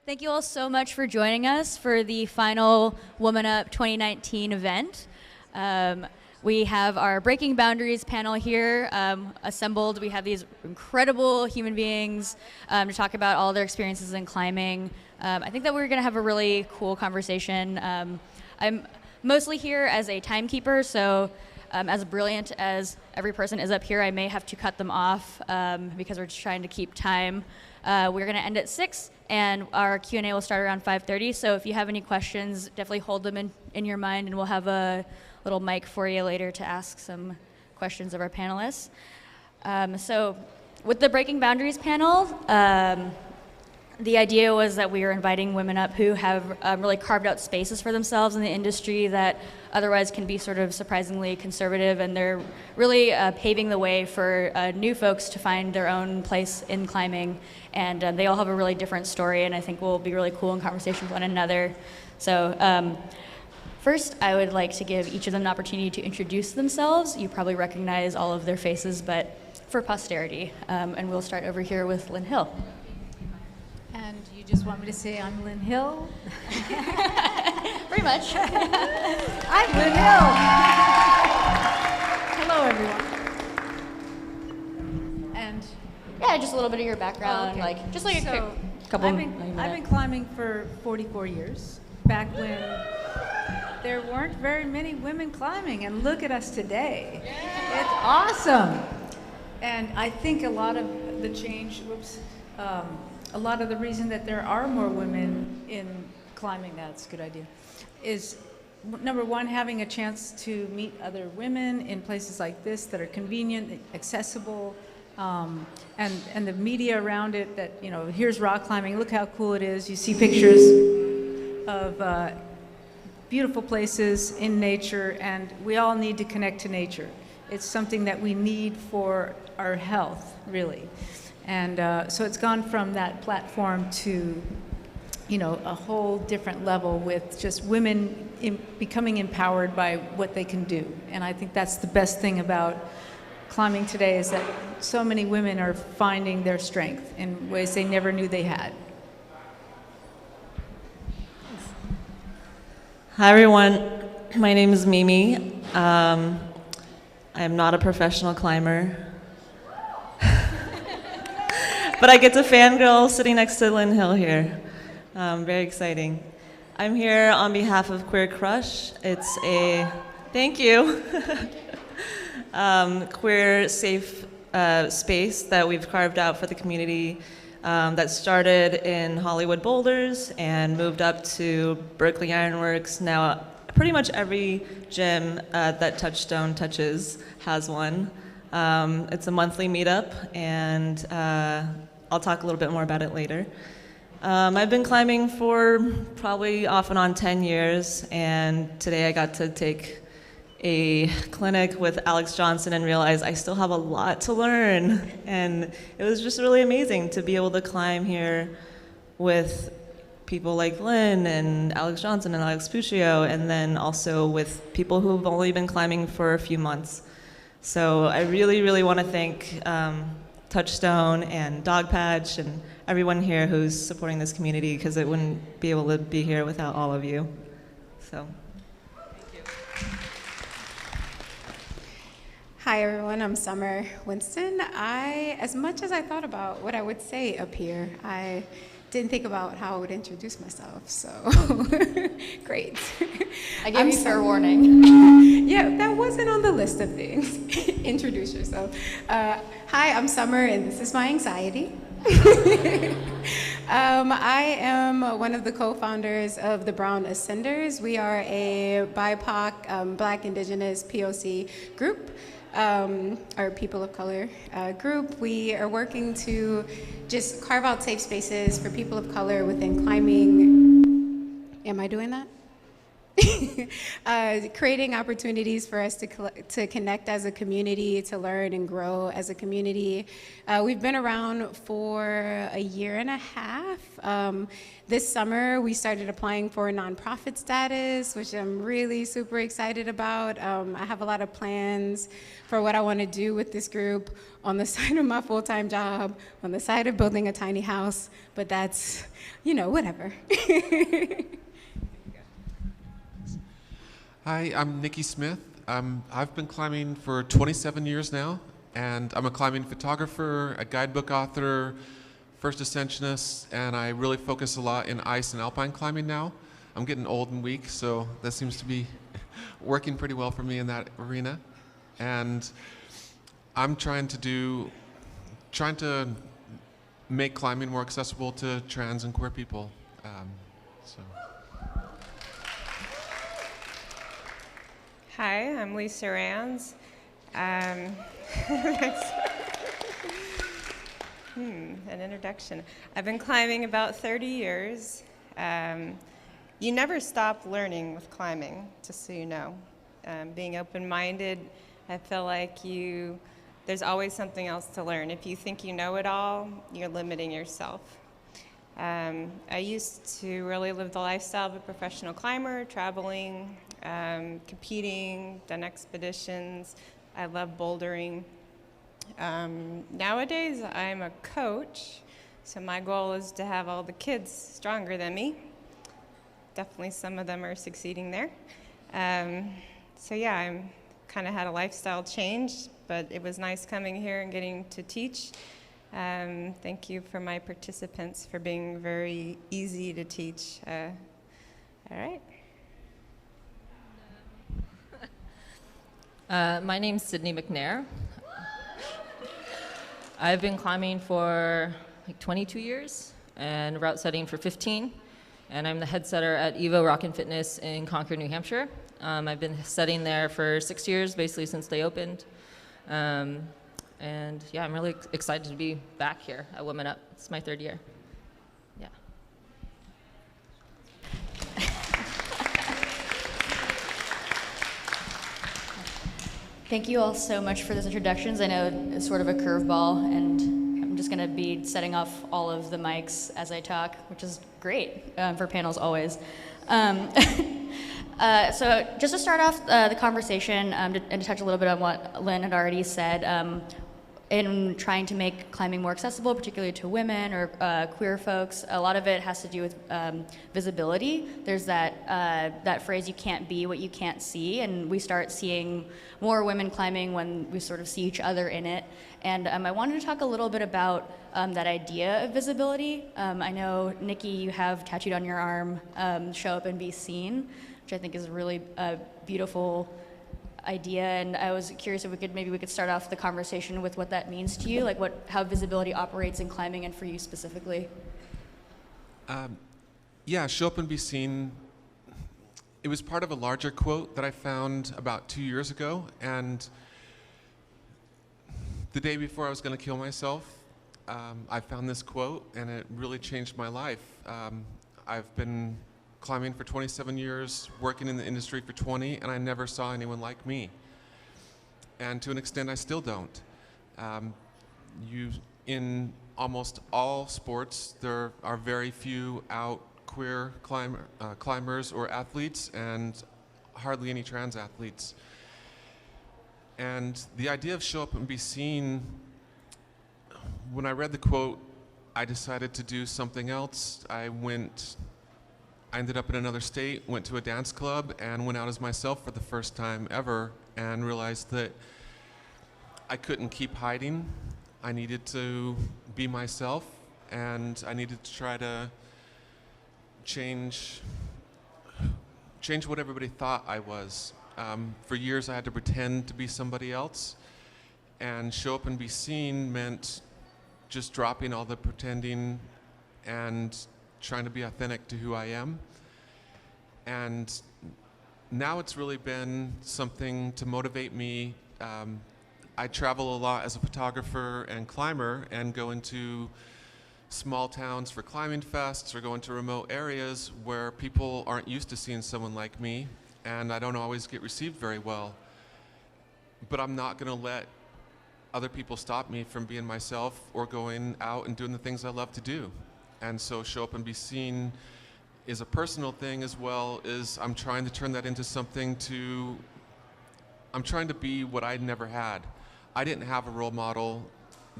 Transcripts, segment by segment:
Thank you all so much for joining us for the final Woman Up 2019 event. We have our Breaking Boundaries panel here assembled. We have these incredible human beings to talk about all their experiences in climbing. I think that we're going to have a really cool conversation. I'm mostly here as a timekeeper, so as brilliant as every person is up here, I may have to cut them off because we're just trying to keep time. We're going to end at 6, and our Q&A will start around 5:30. So if you have any questions, definitely hold them in your mind, and we'll have a little mic for you later to ask some questions of our panelists. So with the Breaking Boundaries panel, the idea was that we were inviting women up who have really carved out spaces for themselves in the industry that otherwise can be sort of surprisingly conservative, and they're really paving the way for new folks to find their own place in climbing. And they all have a really different story, and I think will be really cool in conversation with one another. So first, I would like to give each of them an opportunity to introduce themselves. You probably recognize all of their faces, but for posterity. And we'll start over here with Lynn Hill. And you just want me to say I'm Lynn Hill? Pretty much. I'm Lynn Hill. Hello, everyone. And yeah, just a little bit of your background, okay. like just like a quick couple. I've been climbing for 44 years. Back when there weren't very many women climbing, and look at us today. Yeah. It's awesome. And I think a lot of the change, a lot of the reason that there are more women in climbing, that's a good idea, is number one, having a chance to meet other women in places like this that are convenient, accessible, and the media around it that, you know, here's rock climbing, look how cool it is. You see pictures of beautiful places in nature, and we all need to connect to nature. It's something that we need for our health, really. And so it's gone from that platform to, you know, a whole different level with just women becoming empowered by what they can do. And I think that's the best thing about climbing today, is that so many women are finding their strength in ways they never knew they had. Hi everyone, my name is Mimi. I'm not a professional climber, but I get to fangirl sitting next to Lynn Hill here. Very exciting. I'm here on behalf of Queer Crush. It's a, thank you, queer safe space that we've carved out for the community that started in Hollywood Boulders and moved up to Berkeley Ironworks. Now pretty much every gym that Touchstone touches has one. It's a monthly meetup, and I'll talk a little bit more about it later. I've been climbing for probably off and on 10 years, and today I got to take a clinic with Alex Johnson and realize I still have a lot to learn. And it was just really amazing to be able to climb here with people like Lynn and Alex Johnson and Alex Puccio, and then also with people who've only been climbing for a few months. So I really, really want to thank Touchstone and Dogpatch and everyone here who's supporting this community, because it wouldn't be able to be here without all of you. So, thank you. Hi everyone, I'm Summer Winston. As much as I thought about what I would say up here, I didn't think about how I would introduce myself, so great. I gave you fair warning. Yeah, that wasn't on the list of things. Introduce yourself. Hi, I'm Summer, and this is my anxiety. I am one of the co-founders of the Brown Ascenders. We are a BIPOC, Black, Indigenous, POC group, or people of color group. We are working to just carve out safe spaces for people of color within climbing. Am I doing that? creating opportunities for us to connect as a community, to learn and grow as a community. We've been around for a year and a half. This summer, we started applying for nonprofit status, which I'm really super excited about. I have a lot of plans for what I want to do with this group on the side of my full-time job, on the side of building a tiny house, but that's, you know, whatever. Hi, I'm Nikki Smith. I've been climbing for 27 years now, and I'm a climbing photographer, a guidebook author, first ascensionist, and I really focus a lot in ice and alpine climbing now. I'm getting old and weak, so that seems to be working pretty well for me in that arena. And I'm trying to make climbing more accessible to trans and queer people. Hi, I'm Lisa Rands. An introduction. I've been climbing about 30 years. You never stop learning with climbing, just so you know. Being open-minded, I feel like there's always something else to learn. If you think you know it all, you're limiting yourself. I used to really live the lifestyle of a professional climber, traveling, competing, done expeditions. I love bouldering. Nowadays, I'm a coach, so my goal is to have all the kids stronger than me. Definitely some of them are succeeding there. So yeah, I'm kind of had a lifestyle change, but it was nice coming here and getting to teach. Thank you for my participants for being very easy to teach. All right. My name's Sydney McNair. I've been climbing for like 22 years and route setting for 15. And I'm the head setter at Evo Rock and Fitness in Concord, New Hampshire. I've been setting there for 6 years, basically since they opened. And yeah, I'm really excited to be back here at Women Up. It's my 3rd year. Yeah. Thank you all so much for those introductions. I know it's sort of a curveball, and I'm just going to be setting off all of the mics as I talk, which is great for panels always. So just to start off the conversation and to touch a little bit on what Lynn had already said, in trying to make climbing more accessible, particularly to women or queer folks, a lot of it has to do with visibility. There's that phrase, you can't be what you can't see, and we start seeing more women climbing when we sort of see each other in it. And I wanted to talk a little bit about that idea of visibility. I know, Nikki, you have tattooed on your arm, show up and be seen, which I think is a really beautiful idea, and I was curious if we could start off the conversation with what that means to you, like how visibility operates in climbing and for you specifically. Yeah, show up and be seen. It was part of a larger quote that I found about 2 years ago, and the day before I was going to kill myself, I found this quote, and it really changed my life. I've been climbing for 27 years, working in the industry for 20, and I never saw anyone like me. And to an extent, I still don't. In almost all sports, there are very few out queer climbers or athletes, and hardly any trans athletes. And the idea of show up and be seen, when I read the quote, I decided to do something else. I ended up in another state, went to a dance club, and went out as myself for the first time ever, and realized that I couldn't keep hiding. I needed to be myself, and I needed to try to change what everybody thought I was. For years I had to pretend to be somebody else, and show up and be seen meant just dropping all the pretending and trying to be authentic to who I am. And now it's really been something to motivate me. I travel a lot as a photographer and climber, and go into small towns for climbing fests or go into remote areas where people aren't used to seeing someone like me. and I don't always get received very well. But I'm not going to let other people stop me from being myself or going out and doing the things I love to do. And so show up and be seen is a personal thing, as well as I'm trying to turn that into something I'm trying to be what I never had. I didn't have a role model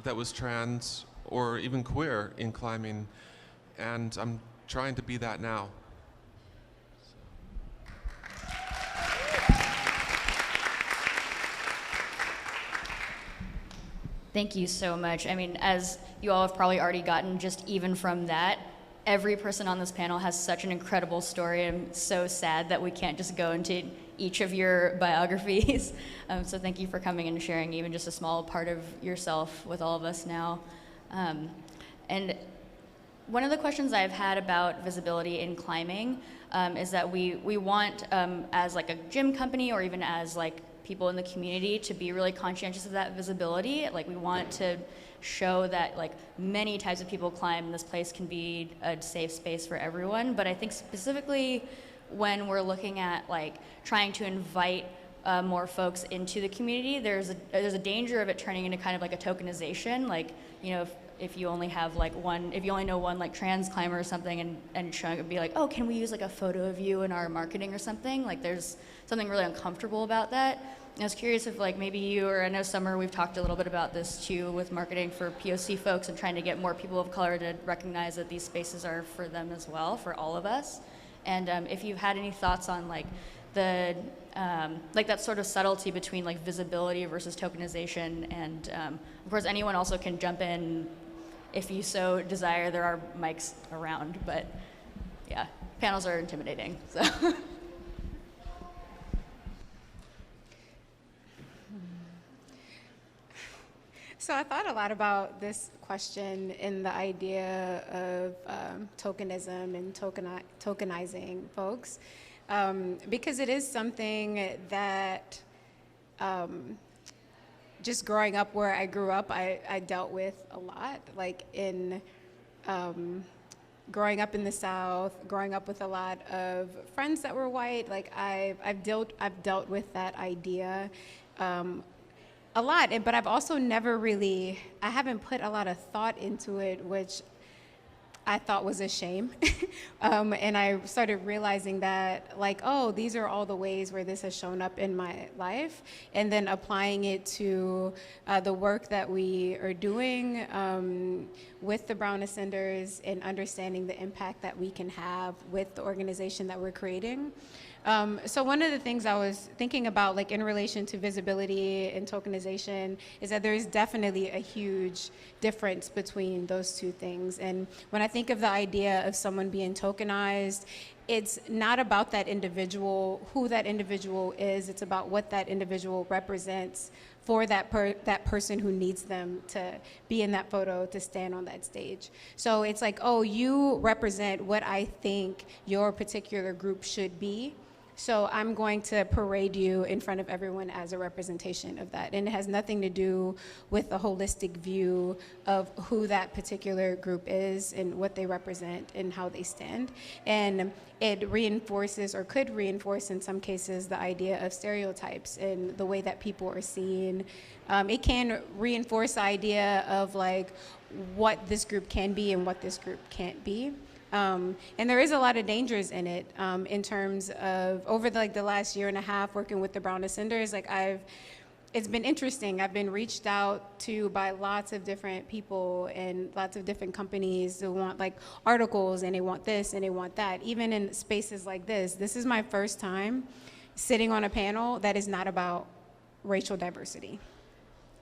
that was trans or even queer in climbing, and I'm trying to be that now. Thank you so much. I mean, as you all have probably already gotten just even from that, every person on this panel has such an incredible story. I'm so sad that we can't just go into each of your biographies. So thank you for coming and sharing even just a small part of yourself with all of us now. And one of the questions I've had about visibility in climbing is that we want, as like a gym company or even as like people in the community, to be really conscientious of that visibility. Like, we want to show that like many types of people climb, and this place can be a safe space for everyone. But I think specifically when we're looking at like trying to invite more folks into the community, there's a danger of it turning into kind of like a tokenization. Like, you know, if you only have like if you only know one like trans climber or something, and showing it, be like, oh, can we use like a photo of you in our marketing or something? Like, there's something really uncomfortable about that. And I was curious if like maybe you, or I know Summer, we've talked a little bit about this too with marketing for POC folks and trying to get more people of color to recognize that these spaces are for them as well, for all of us. And if you've had any thoughts on like the like that sort of subtlety between like visibility versus tokenization, and of course anyone also can jump in if you so desire. There are mics around, but yeah, panels are intimidating, so. So I thought a lot about this question and the idea of tokenism and tokenizing folks, because it is something that just growing up where I grew up, I dealt with a lot. Like in growing up in the South, growing up with a lot of friends that were white, like I've dealt with that idea a lot, but I've also I haven't put a lot of thought into it, which I thought was a shame. And I started realizing that, like, oh, these are all the ways where this has shown up in my life, and then applying it to the work that we are doing with the Brown Ascenders, and understanding the impact that we can have with the organization that we're creating. So one of the things I was thinking about, like in relation to visibility and tokenization, is that there is definitely a huge difference between those two things. And when I think of the idea of someone being tokenized, it's not about that individual, who that individual is. It's about what that individual represents for that person who needs them to be in that photo, to stand on that stage. So it's like, oh, you represent what I think your particular group should be. So I'm going to parade you in front of everyone as a representation of that. And it has nothing to do with the holistic view of who that particular group is and what they represent and how they stand. And it reinforces, or could reinforce in some cases, the idea of stereotypes and the way that people are seen. It can reinforce the idea of like what this group can be and what this group can't be. And there is a lot of dangers in it, in terms of over the last year and a half working with the Brown Ascenders. Like it's been interesting. I've been reached out to by lots of different people and lots of different companies who want like articles, and they want this and they want that. Even in spaces like this, this is my first time sitting on a panel that is not about racial diversity.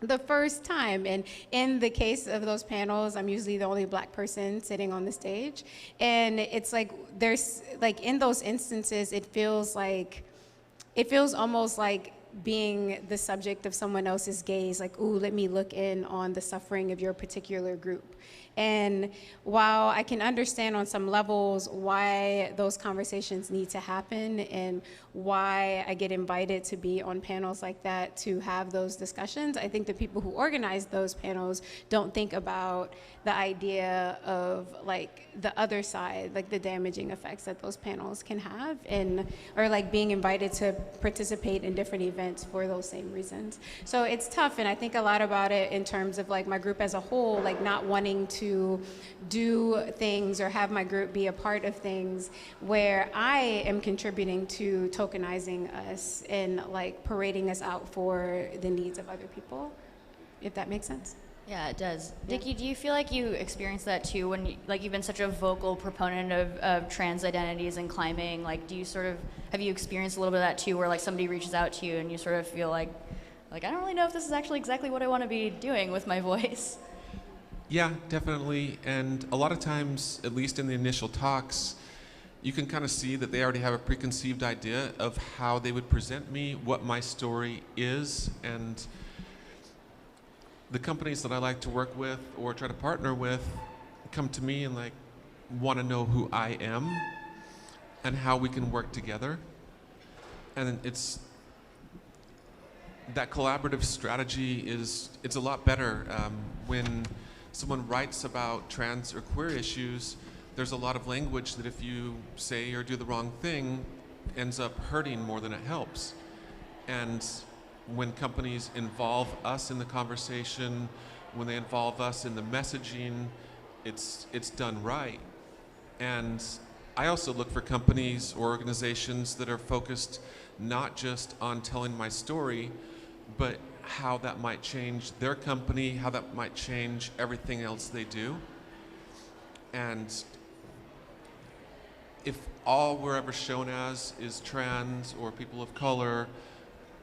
The first time. And in the case of those panels, I'm usually the only Black person sitting on the stage. And it's like, there's like, in those instances, it feels almost like being the subject of someone else's gaze, like, ooh, let me look in on the suffering of your particular group. And while I can understand on some levels why those conversations need to happen and why I get invited to be on panels like that to have those discussions, I think the people who organize those panels don't think about the idea of like the other side, like the damaging effects that those panels can have, and or like being invited to participate in different events for those same reasons. So it's tough, and I think a lot about it in terms of like my group as a whole, like not wanting to do things or have my group be a part of things where I am contributing to tokenizing us and like parading us out for the needs of other people, if that makes sense. Yeah, it does. Yeah. Nikki, do you feel like you experienced that too when you've been such a vocal proponent of trans identities and climbing? Like, have you experienced a little bit of that too, where like somebody reaches out to you and you sort of feel like I don't really know if this is actually exactly what I want to be doing with my voice? Yeah, definitely. And a lot of times, at least in the initial talks, you can kind of see that they already have a preconceived idea of how they would present me, what my story is, and the companies that I like to work with or try to partner with come to me and like want to know who I am and how we can work together. And it's that collaborative strategy it's a lot better when someone writes about trans or queer issues. There's a lot of language that if you say or do the wrong thing ends up hurting more than it helps. And when companies involve us in the conversation, when they involve us in the messaging, it's done right. And I also look for companies or organizations that are focused not just on telling my story, but how that might change their company, how that might change everything else they do. And if all we're ever shown as is trans or people of color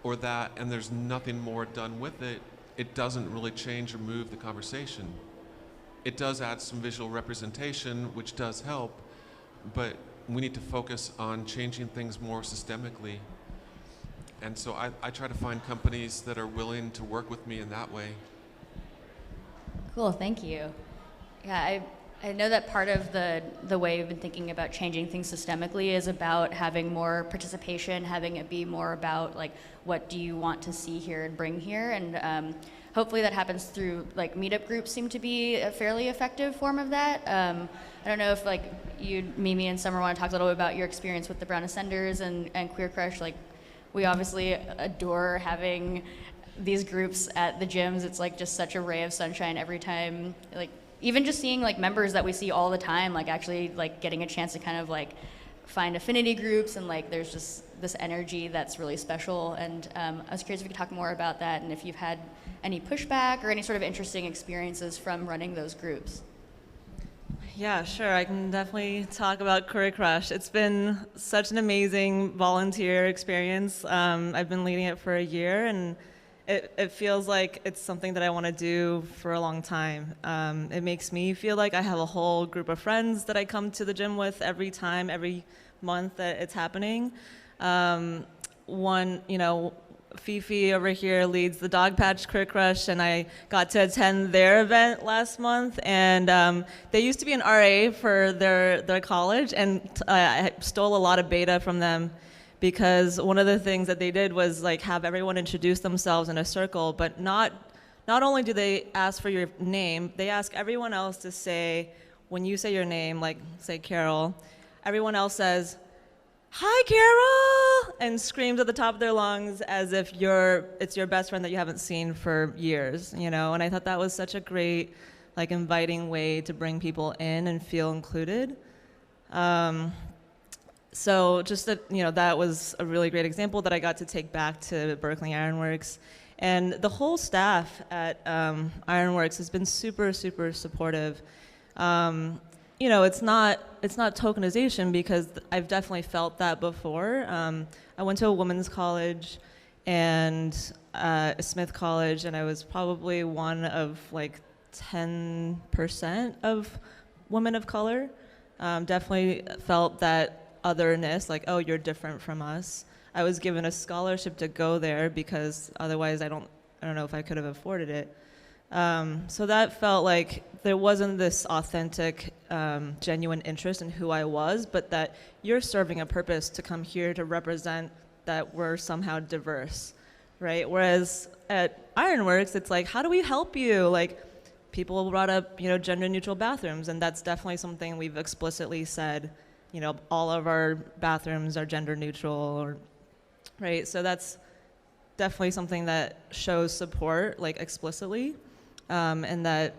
or that, and there's nothing more done with it, it doesn't really change or move the conversation. It does add some visual representation, which does help, but we need to focus on changing things more systemically. And so I try to find companies that are willing to work with me in that way. Cool, thank you. Yeah, I know that part of the way you've been thinking about changing things systemically is about having more participation, having it be more about like what do you want to see here and bring here, and hopefully that happens through like meetup groups seem to be a fairly effective form of that. I don't know if like you, Mimi and Summer, want to talk a little bit about your experience with the Brown Ascenders and Queer Crush. Like, we obviously adore having these groups at the gyms. It's like just such a ray of sunshine every time. Like, even just seeing like members that we see all the time, like actually like getting a chance to kind of like find affinity groups, and like there's just this energy that's really special. And I was curious if you could talk more about that and if you've had any pushback or any sort of interesting experiences from running those groups. Yeah, sure. I can definitely talk about Queer Crush. It's been such an amazing volunteer experience. I've been leading it for a year, and it feels like it's something that I want to do for a long time. It makes me feel like I have a whole group of friends that I come to the gym with every month that it's happening. Fifi over here leads the Dog Patch Queer Crush, and I got to attend their event last month. And they used to be an RA for their college, and I stole a lot of beta from them, because one of the things that they did was like have everyone introduce themselves in a circle, but not only do they ask for your name, they ask everyone else to say, when you say your name, like say Carol, everyone else says, "Hi, Carol," and screams at the top of their lungs as if it's your best friend that you haven't seen for years, you know? And I thought that was such a great, like, inviting way to bring people in and feel included. So just that, that was a really great example that I got to take back to Berkeley Ironworks. And the whole staff at Ironworks has been super, super supportive. It's not tokenization, because I've definitely felt that before. I went to a women's college and a Smith college, and I was probably one of like 10% of women of color. Definitely felt that otherness, like, oh, you're different from us. I was given a scholarship to go there because otherwise I don't know if I could have afforded it. So that felt like there wasn't this authentic, genuine interest in who I was, but that you're serving a purpose to come here to represent that we're somehow diverse, right? Whereas at Ironworks, it's like, how do we help you? Like, people brought up, gender neutral bathrooms, and that's definitely something we've explicitly said, all of our bathrooms are gender neutral, right? So that's definitely something that shows support, like, explicitly, and that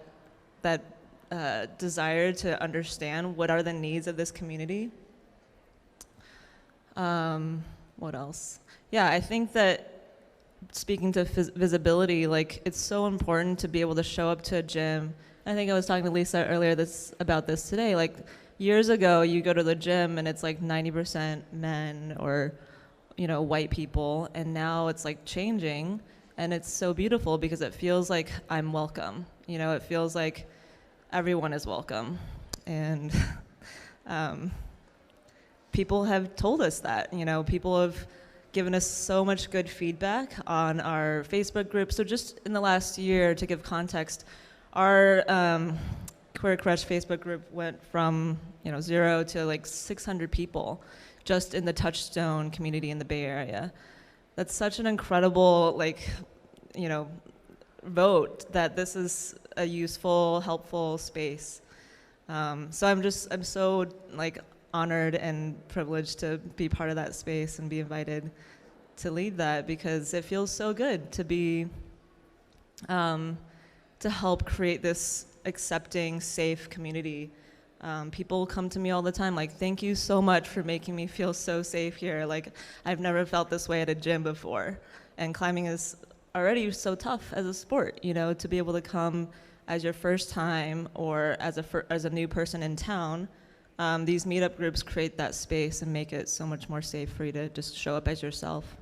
desire to understand what are the needs of this community. What else? Yeah, I think that speaking to visibility, like, it's so important to be able to show up to a gym. I think I was talking to Lisa earlier about this today. Like, years ago, you go to the gym and it's like 90% men or, white people, and now it's like changing, and it's so beautiful because it feels like I'm welcome. It feels like everyone is welcome, and people have told us that. People have given us so much good feedback on our Facebook group. So just in the last year, to give context, our Queer Crush Facebook group went from 0 to like 600 people just in the Touchstone community in the Bay Area. That's such an incredible vote that this is a useful, helpful space. So I'm so honored and privileged to be part of that space and be invited to lead that, because it feels so good to be to help create this accepting, safe community. People come to me all the time like, thank you so much for making me feel so safe here. Like, I've never felt this way at a gym before. And climbing is already so tough as a sport, to be able to come as your first time or as a new person in town. These meetup groups create that space and make it so much more safe for you to just show up as yourself.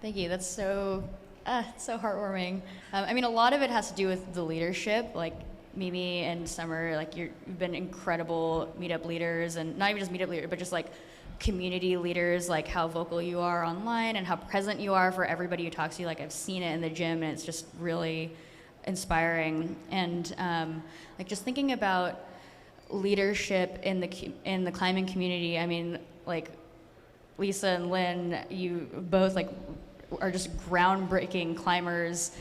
Thank you. That's so heartwarming. I mean, a lot of it has to do with the leadership. Like, Mimi and Summer, like, you've been incredible meetup leaders, and not even just meetup leaders, but just like community leaders, like how vocal you are online and how present you are for everybody who talks to you. Like, I've seen it in the gym, and it's just really inspiring. And like, just thinking about leadership in the climbing community, I mean, like, Lisa and Lynn, you both are just groundbreaking climbers,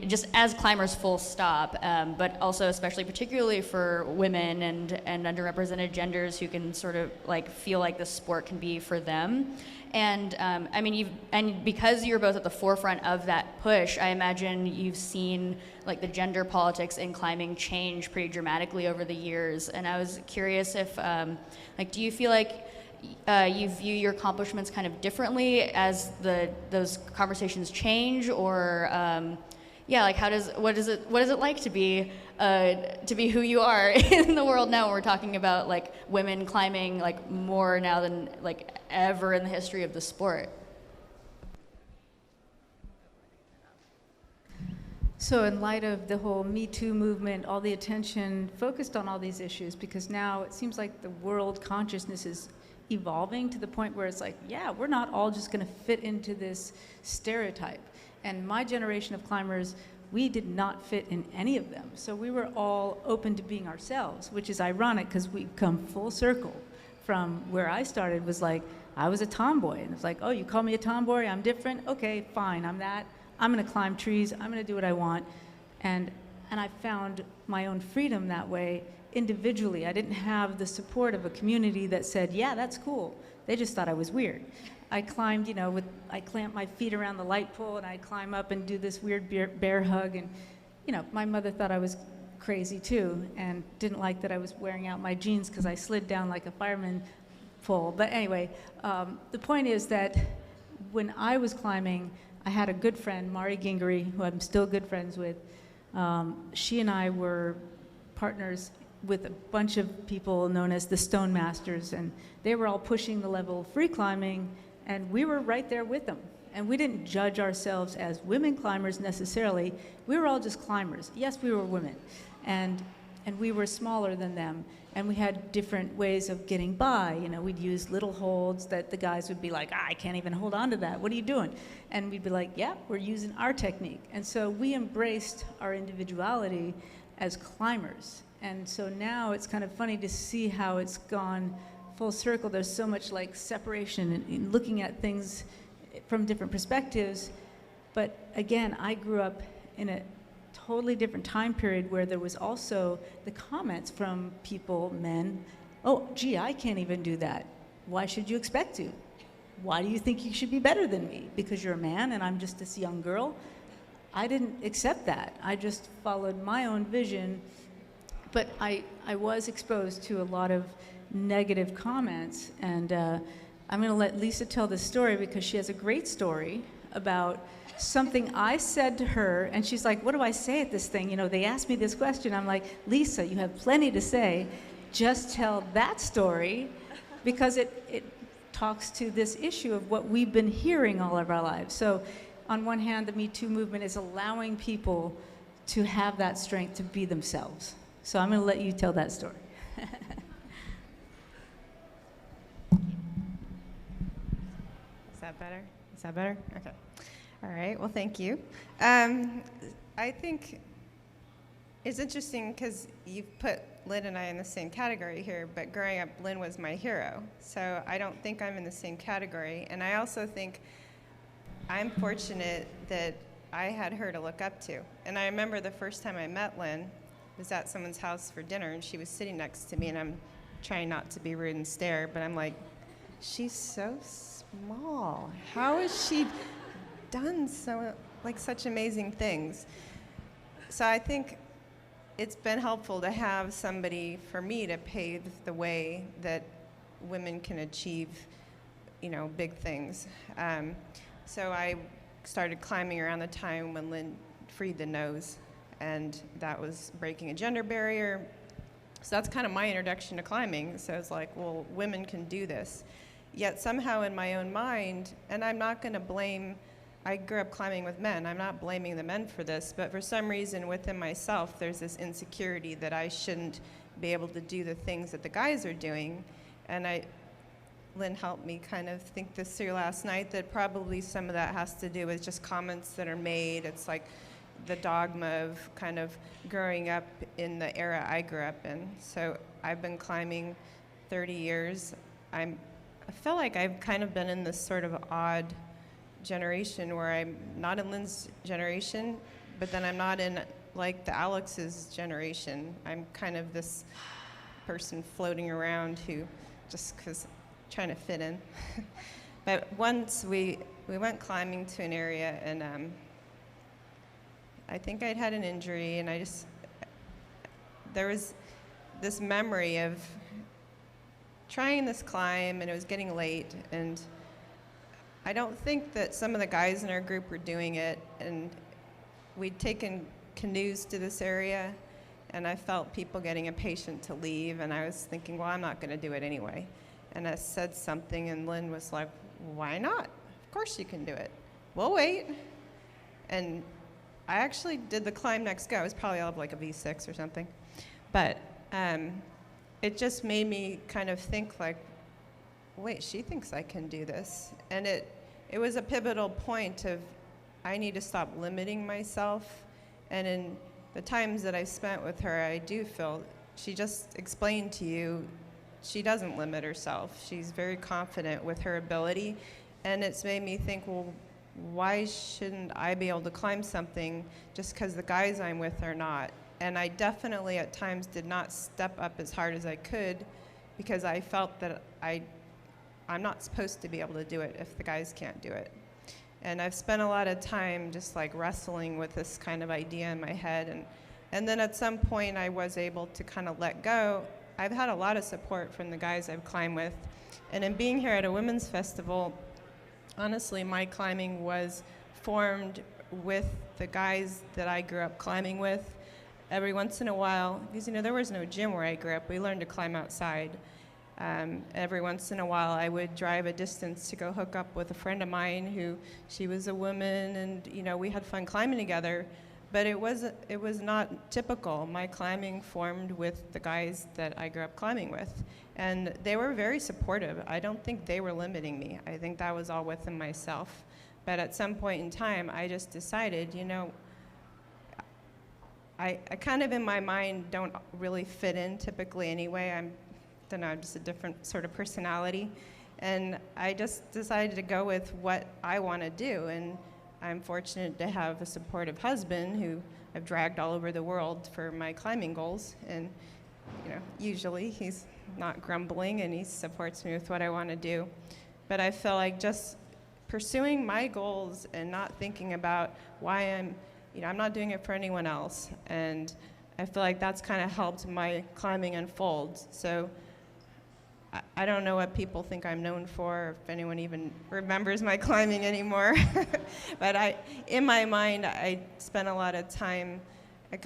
just as climbers, full stop, but also especially particularly for women and underrepresented genders who can sort of feel like the sport can be for them. And I mean, because you're both at the forefront of that push, I imagine you've seen the gender politics in climbing change pretty dramatically over the years. And I was curious if, do you feel like you view your accomplishments kind of differently as those conversations change, or what is it like to be who you are in the world now? We're talking about women climbing more now than ever in the history of the sport. So in light of the whole Me Too movement, all the attention focused on all these issues, because now it seems like the world consciousness is evolving to the point where it's we're not all just going to fit into this stereotype. And my generation of climbers, we did not fit in any of them. So we were all open to being ourselves, which is ironic because we've come full circle from where I started. Was I was a tomboy, and it's oh, you call me a tomboy, I'm different? Okay, fine, I'm that. I'm gonna climb trees, I'm gonna do what I want. And I found my own freedom that way individually. I didn't have the support of a community that said, yeah, that's cool. They just thought I was weird. I climbed, I clamp my feet around the light pole, and I climb up and do this weird bear hug. And, my mother thought I was crazy too, and didn't like that I was wearing out my jeans because I slid down like a fireman pole. But anyway, the point is that when I was climbing, I had a good friend, Mari Gingery, who I'm still good friends with. She and I were partners with a bunch of people known as the Stone Masters, and they were all pushing the level of free climbing, and we were right there with them. And we didn't judge ourselves as women climbers necessarily. We were all just climbers. Yes, we were women. And and we were smaller than them, and we had different ways of getting by. You know, we'd use little holds that the guys would be like, I can't even hold on to that. What are you doing? And we'd be like, yeah, we're using our technique. And so we embraced our individuality as climbers. And so now it's kind of funny to see how it's gone full circle. There's so much like separation in looking at things from different perspectives. But again, I grew up in a totally different time period where there was also the comments from people, men, oh, gee, I can't even do that. Why should you expect to? Why do you think you should be better than me? Because you're a man and I'm just this young girl? I didn't accept that. I just followed my own vision. But I was exposed to a lot of negative comments, and I'm going to let Lisa tell this story because she has a great story about something I said to her, and she's like, what do I say at this thing? You know, they asked me this question. I'm like, Lisa, you have plenty to say. Just tell that story because it talks to this issue of what we've been hearing all of our lives. So on one hand, the Me Too movement is allowing people to have that strength to be themselves. So I'm going to let you tell that story. Is that better? Is that better? Okay. All right. Well, thank you. I think it's interesting because you've put Lynn and I in the same category here, but growing up, Lynn was my hero. So I don't think I'm in the same category. And I also think I'm fortunate that I had her to look up to. And I remember the first time I met Lynn was at someone's house for dinner, and she was sitting next to me, and I'm trying not to be rude and stare, but I'm like, she's so small. How has she done such amazing things? So I think it's been helpful to have somebody for me to pave the way that women can achieve, you know, big things. So I started climbing around the time when Lynn freed the nose, and that was breaking a gender barrier. So that's kind of my introduction to climbing. So it's like, well, women can do this. Yet somehow in my own mind, and I'm not going to blame, I grew up climbing with men. I'm not blaming the men for this, but for some reason within myself, there's this insecurity that I shouldn't be able to do the things that the guys are doing. And Lynn helped me kind of think this through last night, that probably some of that has to do with just comments that are made. It's like the dogma of kind of growing up in the era I grew up in. So I've been climbing 30 years. I feel like I've kind of been in this sort of odd generation where I'm not in Lynn's generation, but then I'm not in like the Alex's generation. I'm kind of this person floating around who just because trying to fit in. But once we went climbing to an area, and I think I'd had an injury, and there was this memory of trying this climb, and it was getting late, and I don't think that some of the guys in our group were doing it, and we'd taken canoes to this area, and I felt people getting impatient to leave, and I was thinking, well, I'm not going to do it anyway. And I said something, and Lynn was like, why not? Of course you can do it. We'll wait. And I actually did the climb next go. I was probably up like a V6 or something. But it just made me kind of think like, wait, she thinks I can do this. And it was a pivotal point of, I need to stop limiting myself. And in the times that I've spent with her, I do feel, she just explained to you, she doesn't limit herself. She's very confident with her ability. And it's made me think, well, why shouldn't I be able to climb something just because the guys I'm with are not? And I definitely at times did not step up as hard as I could because I felt that I'm not supposed to be able to do it if the guys can't do it. And I've spent a lot of time just like wrestling with this kind of idea in my head. And then at some point I was able to kind of let go. I've had a lot of support from the guys I've climbed with. And in being here at a women's festival, honestly, my climbing was formed with the guys that I grew up climbing with. Every once in a while, because there was no gym where I grew up, we learned to climb outside. Every once in a while, I would drive a distance to go hook up with a friend of mine she was a woman, and we had fun climbing together. but it was not typical. My climbing formed with the guys that I grew up climbing with, and they were very supportive. I don't think they were limiting me. I think that was all within myself. But at some point in time, I just decided, you know, I kind of in my mind don't really fit in typically anyway. I'm just a different sort of personality. And I just decided to go with what I want to do. And I'm fortunate to have a supportive husband who I've dragged all over the world for my climbing goals. And, you know, usually he's not grumbling and he supports me with what I want to do. But I feel like just pursuing my goals and not thinking about why I'm not doing it for anyone else. And I feel like that's kind of helped my climbing unfold. So I don't know what people think I'm known for, or if anyone even remembers my climbing anymore. But in my mind, I spent a lot of time, I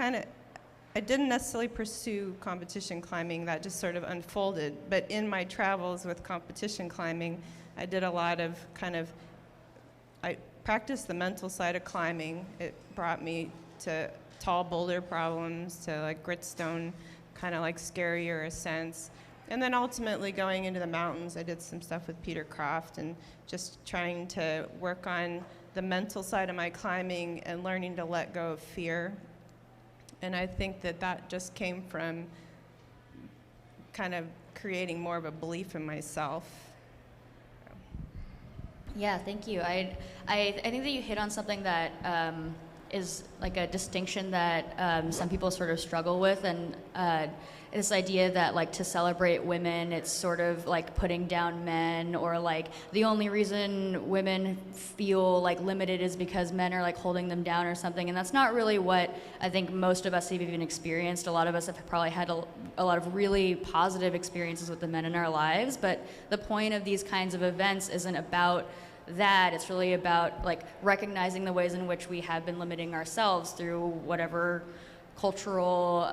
didn't necessarily pursue competition climbing, that just sort of unfolded. But in my travels with competition climbing, I did a lot of I practiced the mental side of climbing. It brought me to tall boulder problems, to like gritstone, kind of like scarier ascents. And then ultimately going into the mountains, I did some stuff with Peter Croft and just trying to work on the mental side of my climbing and learning to let go of fear. And I think that just came from kind of creating more of a belief in myself. Yeah, thank you. I think that you hit on something that is like a distinction that some people sort of struggle with, and this idea that like to celebrate women, it's sort of like putting down men, or like the only reason women feel like limited is because men are like holding them down or something. And that's not really what I think most of us have even experienced. A lot of us have probably had a lot of really positive experiences with the men in our lives, but the point of these kinds of events isn't about that. It's really about like recognizing the ways in which we have been limiting ourselves through whatever cultural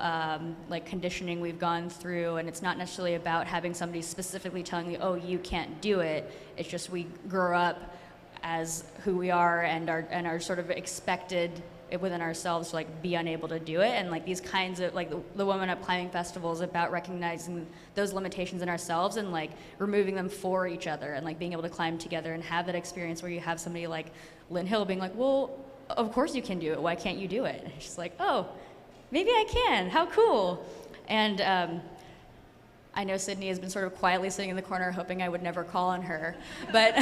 like conditioning we've gone through. And it's not necessarily about having somebody specifically telling you, oh, you can't do it. It's just we grow up as who we are and are sort of expected within ourselves to like be unable to do it. And like these kinds of like the Women Up Climbing Festival is about recognizing those limitations in ourselves and like removing them for each other, and like being able to climb together and have that experience where you have somebody like Lynn Hill being like, well, of course you can do it, why can't you do it? And she's like, oh, maybe I can, how cool. And I know Sydney has been sort of quietly sitting in the corner hoping I would never call on her. But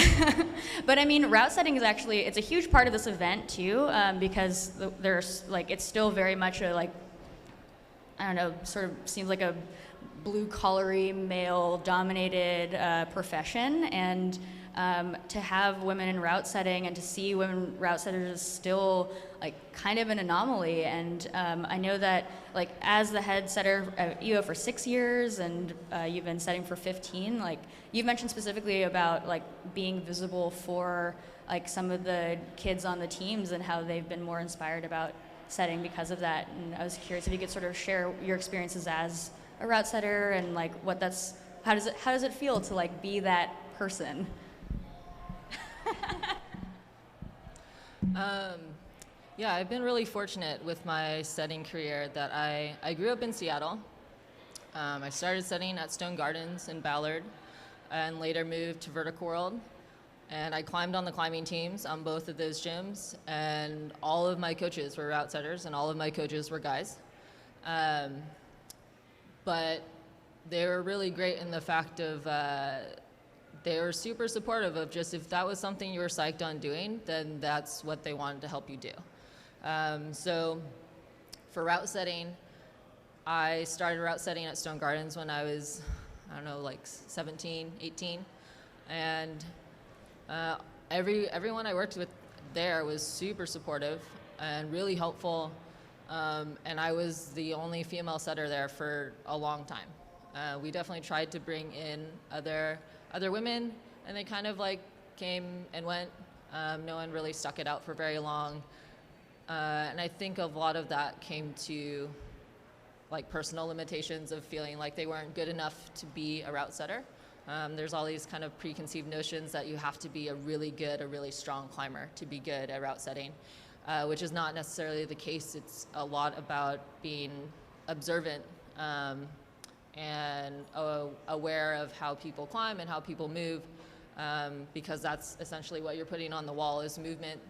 but I mean, route setting is actually, it's a huge part of this event too, because there's like, it's still very much a like, I don't know, sort of seems like a blue-collary, male-dominated profession. And to have women in route setting and to see women route setters is still like kind of an anomaly. And I know that like as the head setter at EVO for 6 years, and you've been setting for 15, like you've mentioned specifically about like being visible for like some of the kids on the teams and how they've been more inspired about setting because of that. And I was curious if you could sort of share your experiences as a route setter and like what that's, how does it feel to like be that person? Yeah, I've been really fortunate with my setting career that I grew up in Seattle. I started setting at Stone Gardens in Ballard and later moved to Vertical World. And I climbed on the climbing teams on both of those gyms, and all of my coaches were route setters and all of my coaches were guys. But they were really great in the fact of they were super supportive of just if that was something you were psyched on doing, then that's what they wanted to help you do. So for route setting, I started route setting at Stone Gardens when I was, I don't know, like 17, 18. And everyone I worked with there was super supportive and really helpful. And I was the only female setter there for a long time. We definitely tried to bring in other women, and they kind of like came and went. No one really stuck it out for very long. And I think a lot of that came to like personal limitations of feeling like they weren't good enough to be a route setter. There's all these kind of preconceived notions that you have to be a really good, a really strong climber to be good at route setting. which is not necessarily the case. It's a lot about being observant and aware of how people climb and how people move, because that's essentially what you're putting on the wall is movement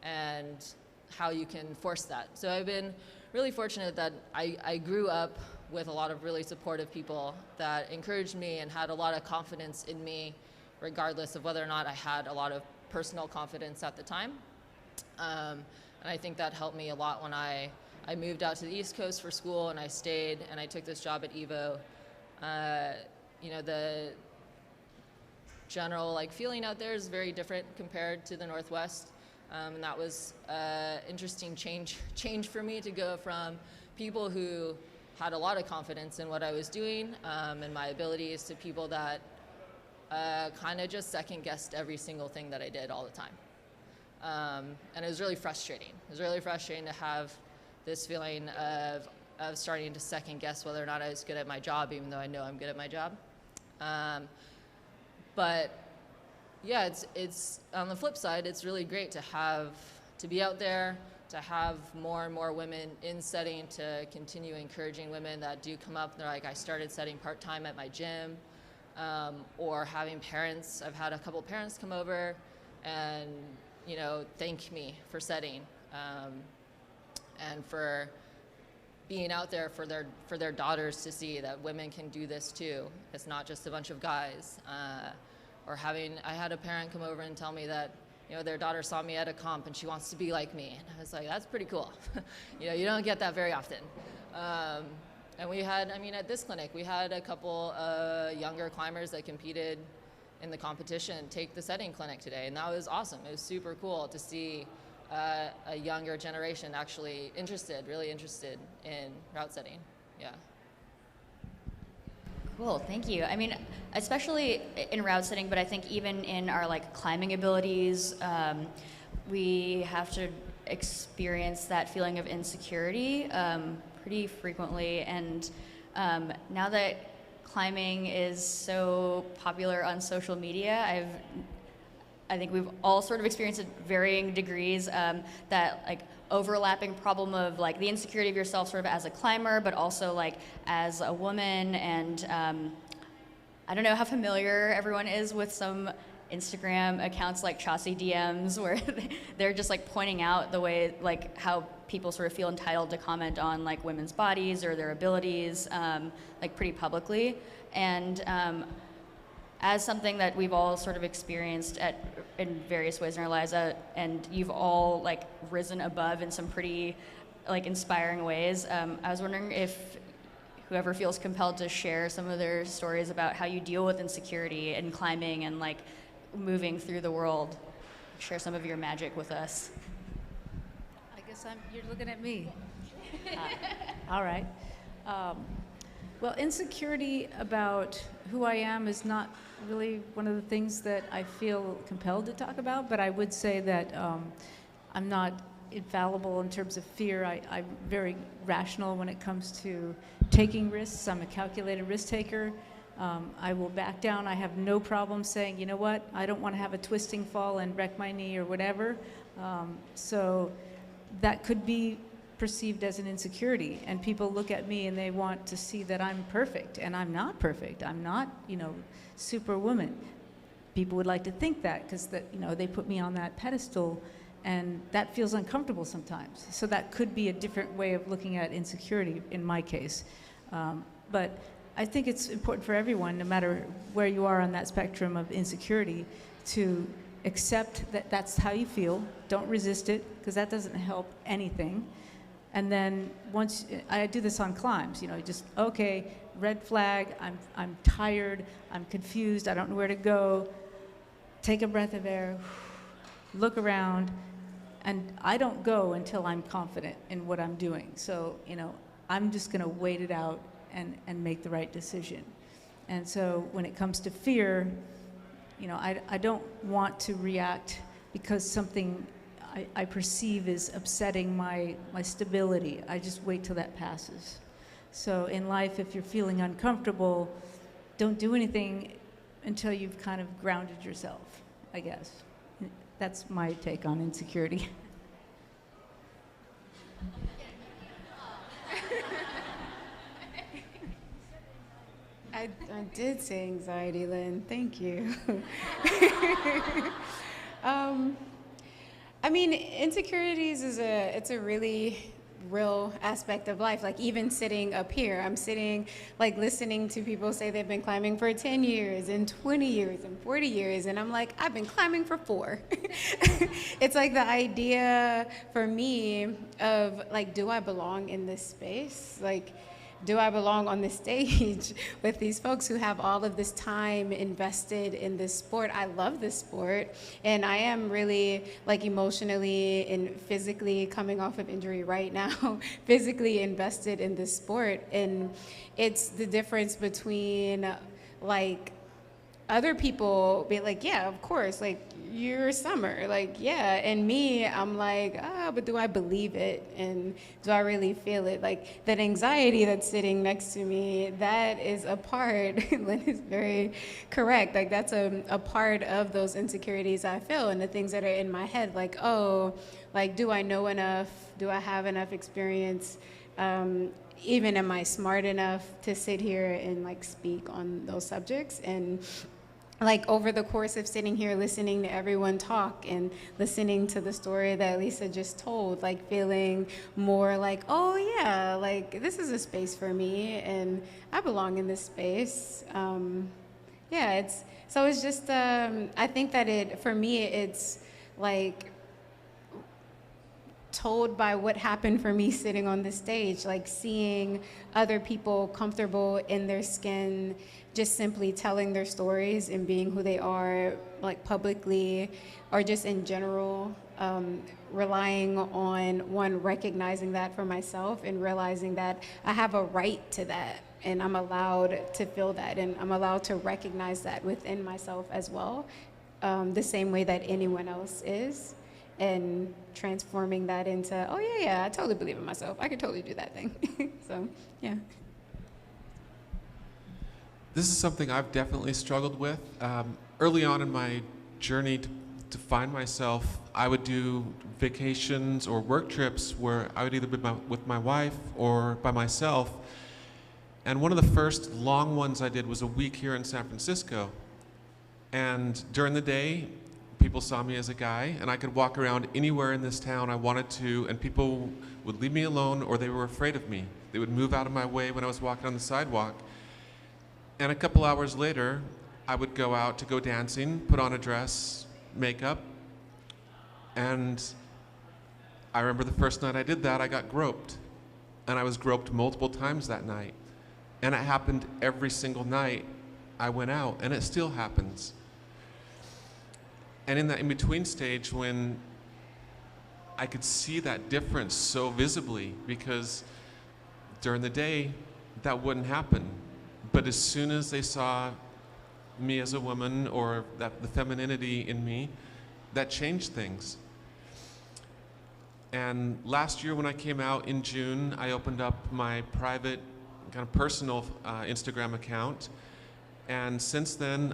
and how you can force that. So I've been really fortunate that I grew up with a lot of really supportive people that encouraged me and had a lot of confidence in me, regardless of whether or not I had a lot of personal confidence at the time. And I think that helped me a lot when I moved out to the East Coast for school, and I stayed and I took this job at Evo. You know, the general feeling out there is very different compared to the Northwest. And that was interesting change for me to go from people who had a lot of confidence in what I was doing and my abilities to people that kind of just second guessed every single thing that I did all the time. And it was really frustrating. It was really frustrating to have this feeling of starting to second guess whether or not I was good at my job, even though I know I'm good at my job. But yeah, it's on the flip side, it's really great to be out there, to have more and more women in setting, to continue encouraging women that do come up. They're like, I started setting part-time at my gym, or having parents. I've had a couple parents come over and, you know, thank me for setting, and for being out there for their daughters to see that women can do this too. It's not just a bunch of guys. I had a parent come over and tell me that, you know, their daughter saw me at a comp and she wants to be like me. And I was like, that's pretty cool. You know, you don't get that very often. And we had, at this clinic, we had a couple younger climbers that competed in the competition take the setting clinic today. And that was awesome. It was super cool to see a younger generation actually really interested in route setting. Yeah. Cool, thank you. Especially in route setting, but I think even in our climbing abilities, we have to experience that feeling of insecurity pretty frequently. And now that climbing is so popular on social media, I think we've all sort of experienced at varying degrees that overlapping problem of the insecurity of yourself sort of as a climber, but also as a woman. And I don't know how familiar everyone is with some Instagram accounts like Chaucy DMs, where they're just pointing out the way how people sort of feel entitled to comment on women's bodies or their abilities pretty publicly. And as something that we've all sort of experienced in various ways in our lives, and you've all risen above in some pretty inspiring ways. I was wondering if whoever feels compelled to share some of their stories about how you deal with insecurity in climbing and moving through the world. Share some of your magic with us. I guess you're looking at me. All right. Well, insecurity about who I am is not really one of the things that I feel compelled to talk about, but I would say that I'm not infallible in terms of fear. I'm very rational when it comes to taking risks. I'm a calculated risk taker. I will back down. I have no problem saying, you know what, I don't want to have a twisting fall and wreck my knee or whatever. So that could be perceived as an insecurity, and people look at me and they want to see that I'm perfect, and I'm not perfect. I'm not, superwoman. People would like to think that because they put me on that pedestal, and that feels uncomfortable sometimes. So that could be a different way of looking at insecurity in my case. But I think it's important for everyone, no matter where you are on that spectrum of insecurity, to accept that that's how you feel. Don't resist it, because that doesn't help anything. And then once, I do this on climbs, just, okay, red flag, I'm tired, I'm confused, I don't know where to go. Take a breath of air, look around, and I don't go until I'm confident in what I'm doing. So, I'm just gonna wait it out and make the right decision. And so when it comes to fear, I don't want to react because something I perceive is upsetting my stability. I just wait till that passes. So in life, if you're feeling uncomfortable, don't do anything until you've kind of grounded yourself, I guess. That's my take on insecurity. I did say anxiety, Lynn. Thank you. I mean, insecurities it's a really real aspect of life. Like even sitting up here, I'm sitting like listening to people say they've been climbing for 10 years and 20 years and 40 years. And I'm like, I've been climbing for 4. It's like the idea for me of like, do I belong in this space? Like, do I belong on this stage with these folks who have all of this time invested in this sport? I love this sport, and I am really like emotionally and physically coming off of injury right now, physically invested in this sport. And it's the difference between like other people be like, yeah, of course, like you're Summer, like, yeah. And me, I'm like, but do I believe it? And do I really feel it? Like that anxiety that's sitting next to me, that is a part, Lynn is very correct. Like that's a part of those insecurities I feel and the things that are in my head, like, oh, like, do I know enough? Do I have enough experience? Even am I smart enough to sit here and like speak on those subjects? And like over the course of sitting here listening to everyone talk and listening to the story that Lisa just told, like feeling more like, oh yeah, like this is a space for me and I belong in this space. Yeah, it's just, I think that for me, it's like told by what happened for me sitting on the stage, like seeing other people comfortable in their skin, just simply telling their stories and being who they are, like publicly or just in general, relying on one, recognizing that for myself and realizing that I have a right to that and I'm allowed to feel that and I'm allowed to recognize that within myself as well, the same way that anyone else is. And transforming that into, oh yeah, I totally believe in myself. I could totally do that thing. So, yeah. This is something I've definitely struggled with. Early on in my journey to find myself, I would do vacations or work trips where I would either be with my wife or by myself. And one of the first long ones I did was a week here in San Francisco. And during the day, people saw me as a guy, and I could walk around anywhere in this town I wanted to, and people would leave me alone or they were afraid of me. They would move out of my way when I was walking on the sidewalk. And a couple hours later, I would go out to go dancing, put on a dress, makeup, and I remember the first night I did that, I got groped. And I was groped multiple times that night. And it happened every single night I went out, and it still happens. And in that in-between stage when I could see that difference so visibly, because during the day that wouldn't happen. But as soon as they saw me as a woman or the femininity in me, that changed things. And last year when I came out in June, I opened up my private, kind of personal Instagram account. And since then,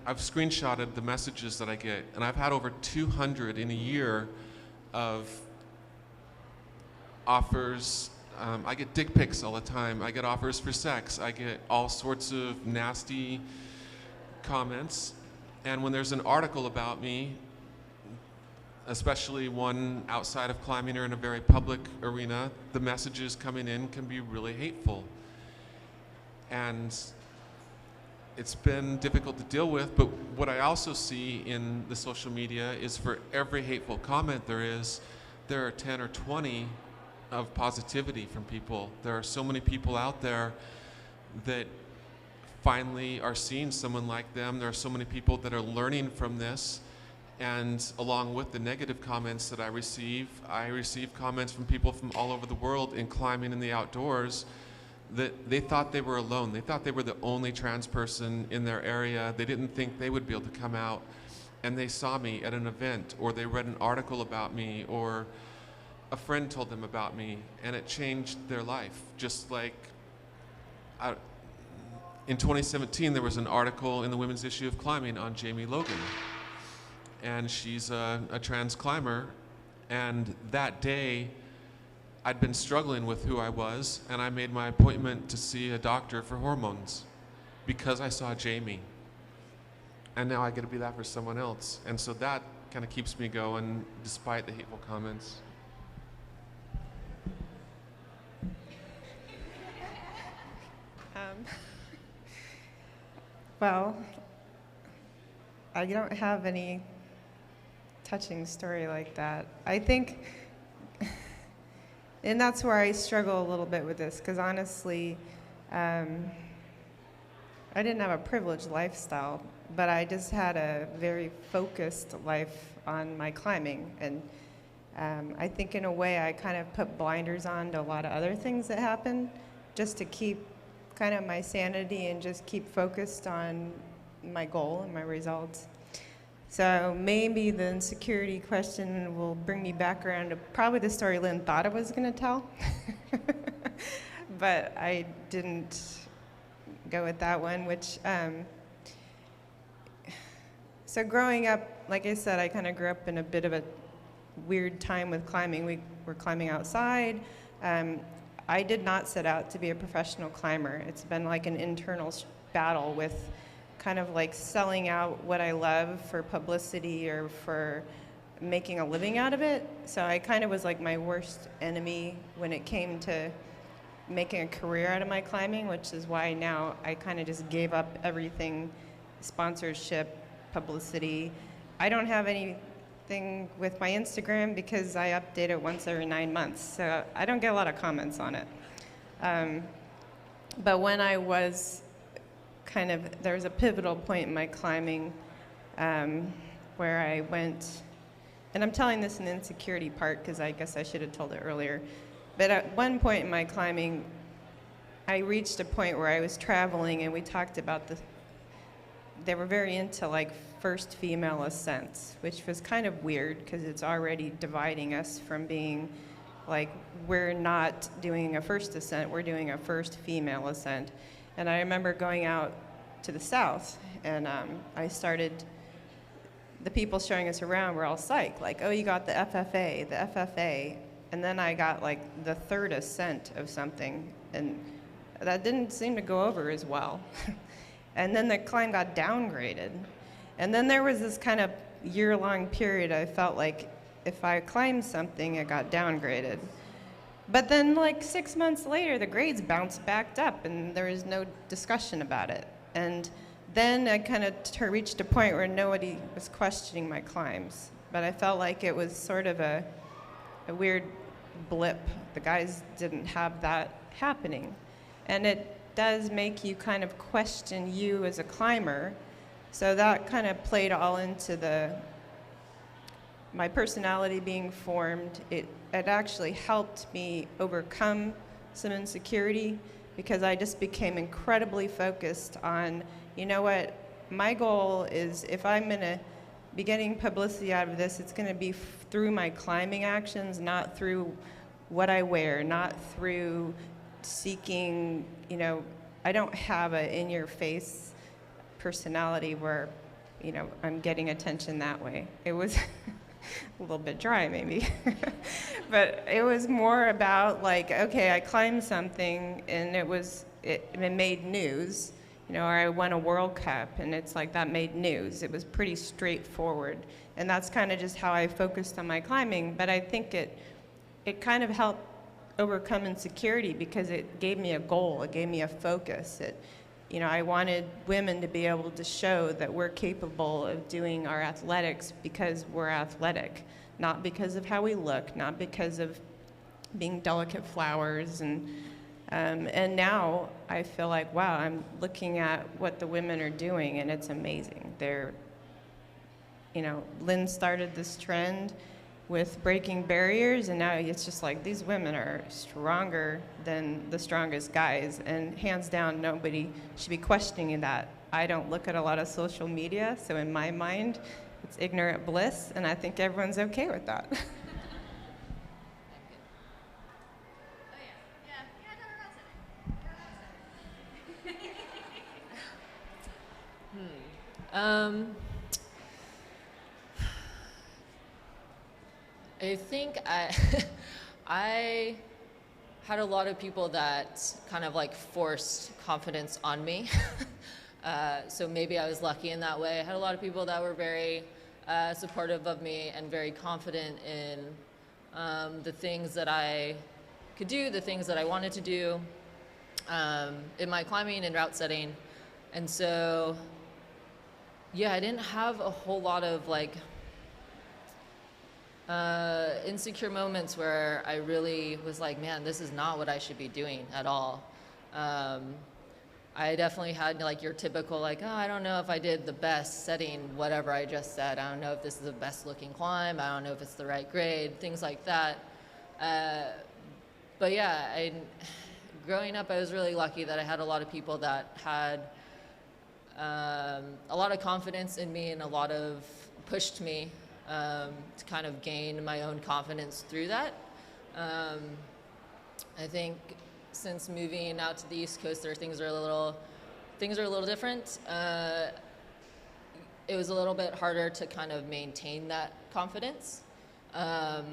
I've screenshotted the messages that I get, and I've had over 200 in a year of offers. I get dick pics all the time. I get offers for sex. I get all sorts of nasty comments. And when there's an article about me, especially one outside of climbing or in a very public arena, the messages coming in can be really hateful. And it's been difficult to deal with, but what I also see in the social media is for every hateful comment there are 10 or 20 of positivity from people. There are so many people out there that finally are seeing someone like them. There are so many people that are learning from this. And along with the negative comments that I receive comments from people from all over the world in climbing in the outdoors that they thought they were alone. They thought they were the only trans person in their area. They didn't think they would be able to come out. And they saw me at an event, or they read an article about me, or a friend told them about me, and it changed their life. Just like in 2017, there was an article in the women's issue of Climbing on Jamie Logan. And she's a trans climber. And that day, I'd been struggling with who I was, and I made my appointment to see a doctor for hormones because I saw Jamie. And now I get to be that for someone else. And so that kind of keeps me going despite the hateful comments. Well, I don't have any touching story like that. I think, and that's where I struggle a little bit with this, because honestly, I didn't have a privileged lifestyle, but I just had a very focused life on my climbing. And I think in a way I kind of put blinders on to a lot of other things that happened just to keep kind of my sanity and just keep focused on my goal and my results. So maybe the insecurity question will bring me back around to probably the story Lynn thought I was going to tell. But I didn't go with that one, which, so growing up, like I said, I kind of grew up in a bit of a weird time with climbing. We were climbing outside. I did not set out to be a professional climber. It's been like an internal battle with kind of like selling out what I love for publicity or for making a living out of it. So I kind of was like my worst enemy when it came to making a career out of my climbing, which is why now I kind of just gave up everything, sponsorship, publicity. I don't have anything with my Instagram because I update it once every 9 months, so I don't get a lot of comments on it. But when I was there was a pivotal point in my climbing where I went, and I'm telling this in the insecurity part because I guess I should have told it earlier, but at one point in my climbing, I reached a point where I was traveling and we talked about they were very into like first female ascents, which was kind of weird because it's already dividing us from being like, we're not doing a first ascent, we're doing a first female ascent. And I remember going out to the south, and the people showing us around were all psyched, like, oh, you got the FFA. And then I got like the third ascent of something, and that didn't seem to go over as well. And then the climb got downgraded. And then there was this kind of year-long period I felt like if I climbed something, it got downgraded. But then like 6 months later, the grades bounced back up and there was no discussion about it. And then I kind of reached a point where nobody was questioning my climbs. But I felt like it was sort of a weird blip. The guys didn't have that happening. And it does make you kind of question you as a climber. So that kind of played all into my personality being formed. It actually helped me overcome some insecurity because I just became incredibly focused on, you know what, my goal is if I'm gonna be getting publicity out of this, it's gonna be through my climbing actions, not through what I wear, not through seeking, I don't have a in-your-face personality where, I'm getting attention that way. It was a little bit dry maybe, but it was more about like, okay, I climbed something and it made news, or I won a World Cup and it's like that made news. It was pretty straightforward, and that's kind of just how I focused on my climbing. But I think it kind of helped overcome insecurity because it gave me a goal, it gave me a focus. I wanted women to be able to show that we're capable of doing our athletics because we're athletic, not because of how we look, not because of being delicate flowers. And now I feel like, wow, I'm looking at what the women are doing and it's amazing. Lynn started this trend with breaking barriers, and now it's just like these women are stronger than the strongest guys, and hands down nobody should be questioning that. I don't look at a lot of social media, so in my mind it's ignorant bliss, and I think everyone's okay with that. I think I had a lot of people that kind of like forced confidence on me. So maybe I was lucky in that way. I had a lot of people that were very supportive of me and very confident in the things that I could do, the things that I wanted to do in my climbing and route setting. And so, yeah, I didn't have a whole lot of like insecure moments where I really was like, man, this is not what I should be doing at all. I definitely had like your typical like, oh, I don't know if I did the best setting whatever I just said. I don't know if this is the best looking climb. I don't know if it's the right grade, things like that. But yeah, growing up, I was really lucky that I had a lot of people that had a lot of confidence in me and a lot of pushed me to kind of gain my own confidence through that. I think since moving out to the East Coast, things are a little different. It was a little bit harder to kind of maintain that confidence. But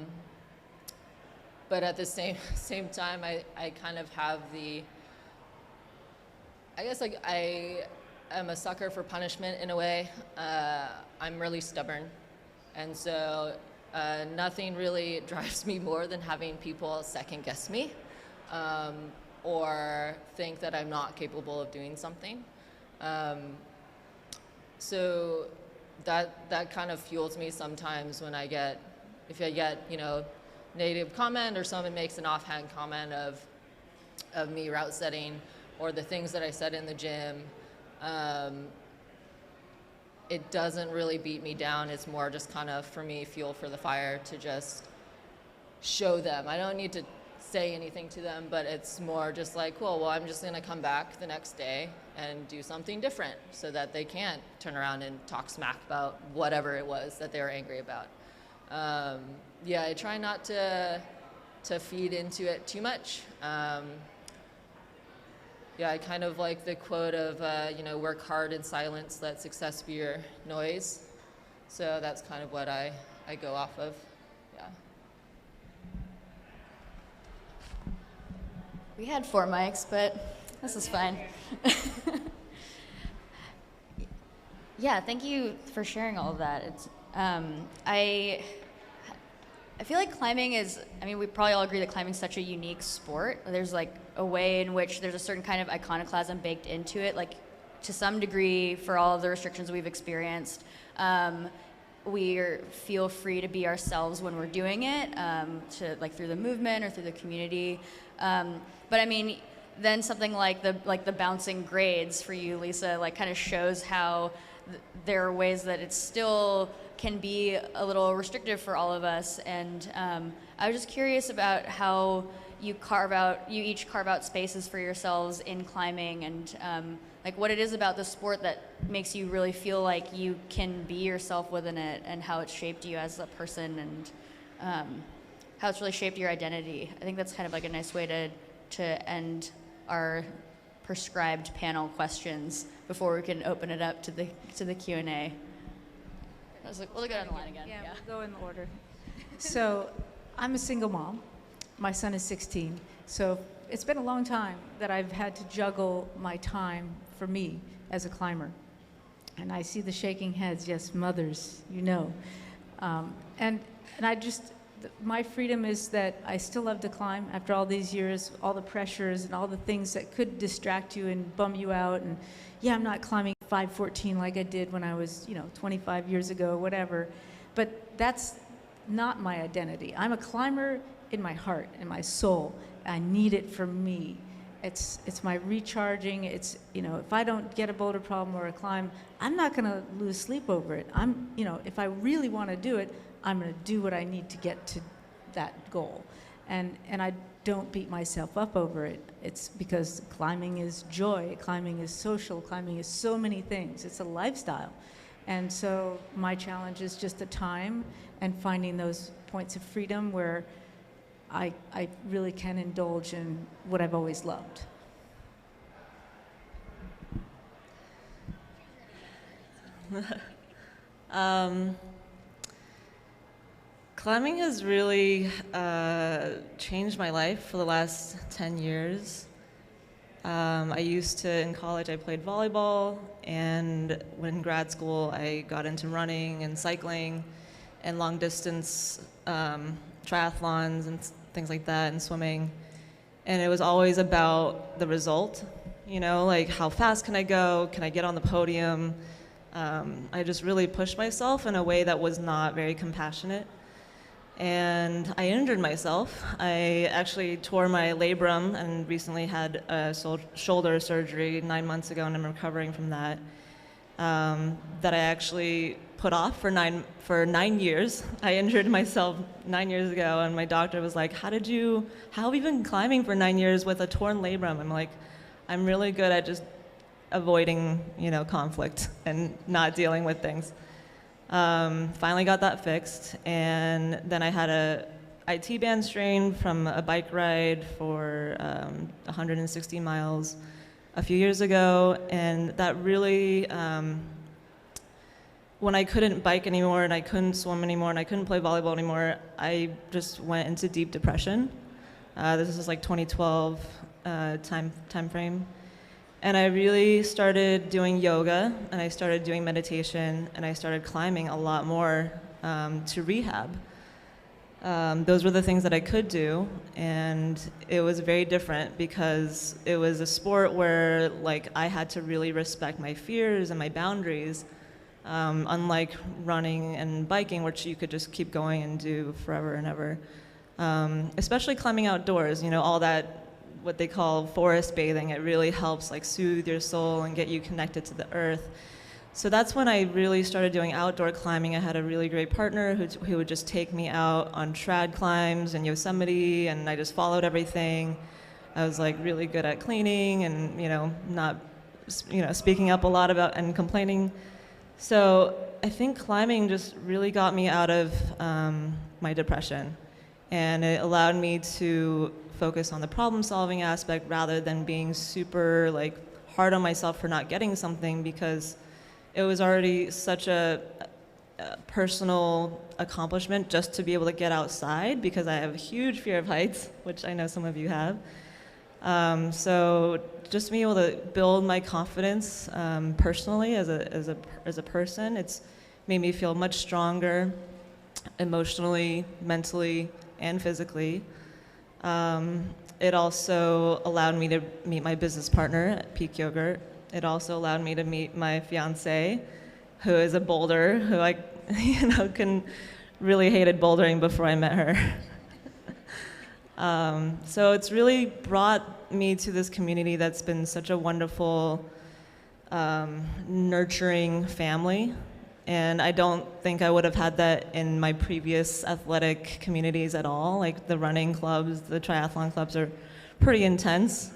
at the same time, I kind of have I guess like I am a sucker for punishment in a way. I'm really stubborn. And so nothing really drives me more than having people second guess me or think that I'm not capable of doing something. So that kind of fuels me sometimes when if I get, negative comment or someone makes an offhand comment of me route setting or the things that I said in the gym. It doesn't really beat me down. It's more just kind of, for me, fuel for the fire to just show them. I don't need to say anything to them, but it's more just like, cool, well, I'm just going to come back the next day and do something different so that they can't turn around and talk smack about whatever it was that they were angry about. Yeah, I try not to feed into it too much. Yeah, I kind of like the quote of, work hard in silence, let success be your noise. So that's kind of what I go off of, yeah. We had 4 mics, but this is fine. Yeah, thank you for sharing all of that. It's, I feel like climbing is, we probably all agree that climbing is such a unique sport. There's like a way in which there's a certain kind of iconoclasm baked into it, like to some degree for all of the restrictions we've experienced. We feel free to be ourselves when we're doing it, through the movement or through the community. But then something like the bouncing grades for you, Lisa, like kind of shows how there are ways that it still can be a little restrictive for all of us. And I was just curious about how you each carve out spaces for yourselves in climbing, and like what it is about the sport that makes you really feel like you can be yourself within it, and how it's shaped you as a person, and how it's really shaped your identity. I think that's kind of like a nice way to end our prescribed panel questions before we can open it up to the Q&A. I was like, we'll go down the line again. Yeah, we'll go in order. So I'm a single mom. My son is 16. So it's been a long time that I've had to juggle my time for me as a climber. And I see the shaking heads, yes, mothers, And my freedom is that I still love to climb after all these years, all the pressures and all the things that could distract you and bum you out. And yeah, I'm not climbing 514 like I did when I was, 25 years ago, whatever. But that's not my identity. I'm a climber in my heart, in my soul. I need it for me. It's my recharging. It's, if I don't get a boulder problem or a climb, I'm not going to lose sleep over it. If I really want to do it, I'm going to do what I need to get to that goal. And I don't beat myself up over it. It's because climbing is joy, climbing is social, climbing is so many things. It's a lifestyle. And so my challenge is just the time and finding those points of freedom where I really can indulge in what I've always loved. Climbing has really changed my life for the last 10 years. I used to, in college, I played volleyball, and when in grad school, I got into running and cycling and long distance triathlons and things like that, and swimming. And it was always about the result, you know, like how fast can I go? Can I get on the podium? I just really pushed myself in a way that was not very compassionate. And I injured myself. I actually tore my labrum and recently had a shoulder surgery 9 months ago, and I'm recovering from that. That I actually put off for nine years. I injured myself 9 years ago, and my doctor was like, how have you been climbing for 9 years with a torn labrum? I'm like, I'm really good at just avoiding, you know, conflict and not dealing with things. Finally got that fixed, and then I had a IT band strain from a bike ride for 160 miles a few years ago, and that really, when I couldn't bike anymore and I couldn't swim anymore and I couldn't play volleyball anymore, I just went into deep depression. This is like 2012 time frame. And I really started doing yoga, and I started doing meditation, and I started climbing a lot more to rehab. Those were the things that I could do, and it was very different because it was a sport where like I had to really respect my fears and my boundaries, unlike running and biking, which you could just keep going and do forever and ever. Especially climbing outdoors, you know, all that what they call forest bathing, it really helps like soothe your soul and get you connected to the earth. So that's when I really started doing outdoor climbing. I had a really great partner who would just take me out on trad climbs in Yosemite, and I just followed everything. I was like really good at cleaning and, you know, not, you know, speaking up a lot about and complaining. So I think climbing just really got me out of my depression, and it allowed me to focus on the problem-solving aspect rather than being super like hard on myself for not getting something, because it was already such a personal accomplishment just to be able to get outside, because I have a huge fear of heights, which I know some of you have. So just being able to build my confidence personally as a person, it's made me feel much stronger emotionally, mentally, and physically. It also allowed me to meet my business partner at Peak Yogurt. It also allowed me to meet my fiance, who is a boulder, who I, you know, really hated bouldering before I met her. So it's really brought me to this community that's been such a wonderful, nurturing family. And I don't think I would have had that in my previous athletic communities at all. Like the running clubs, the triathlon clubs are pretty intense.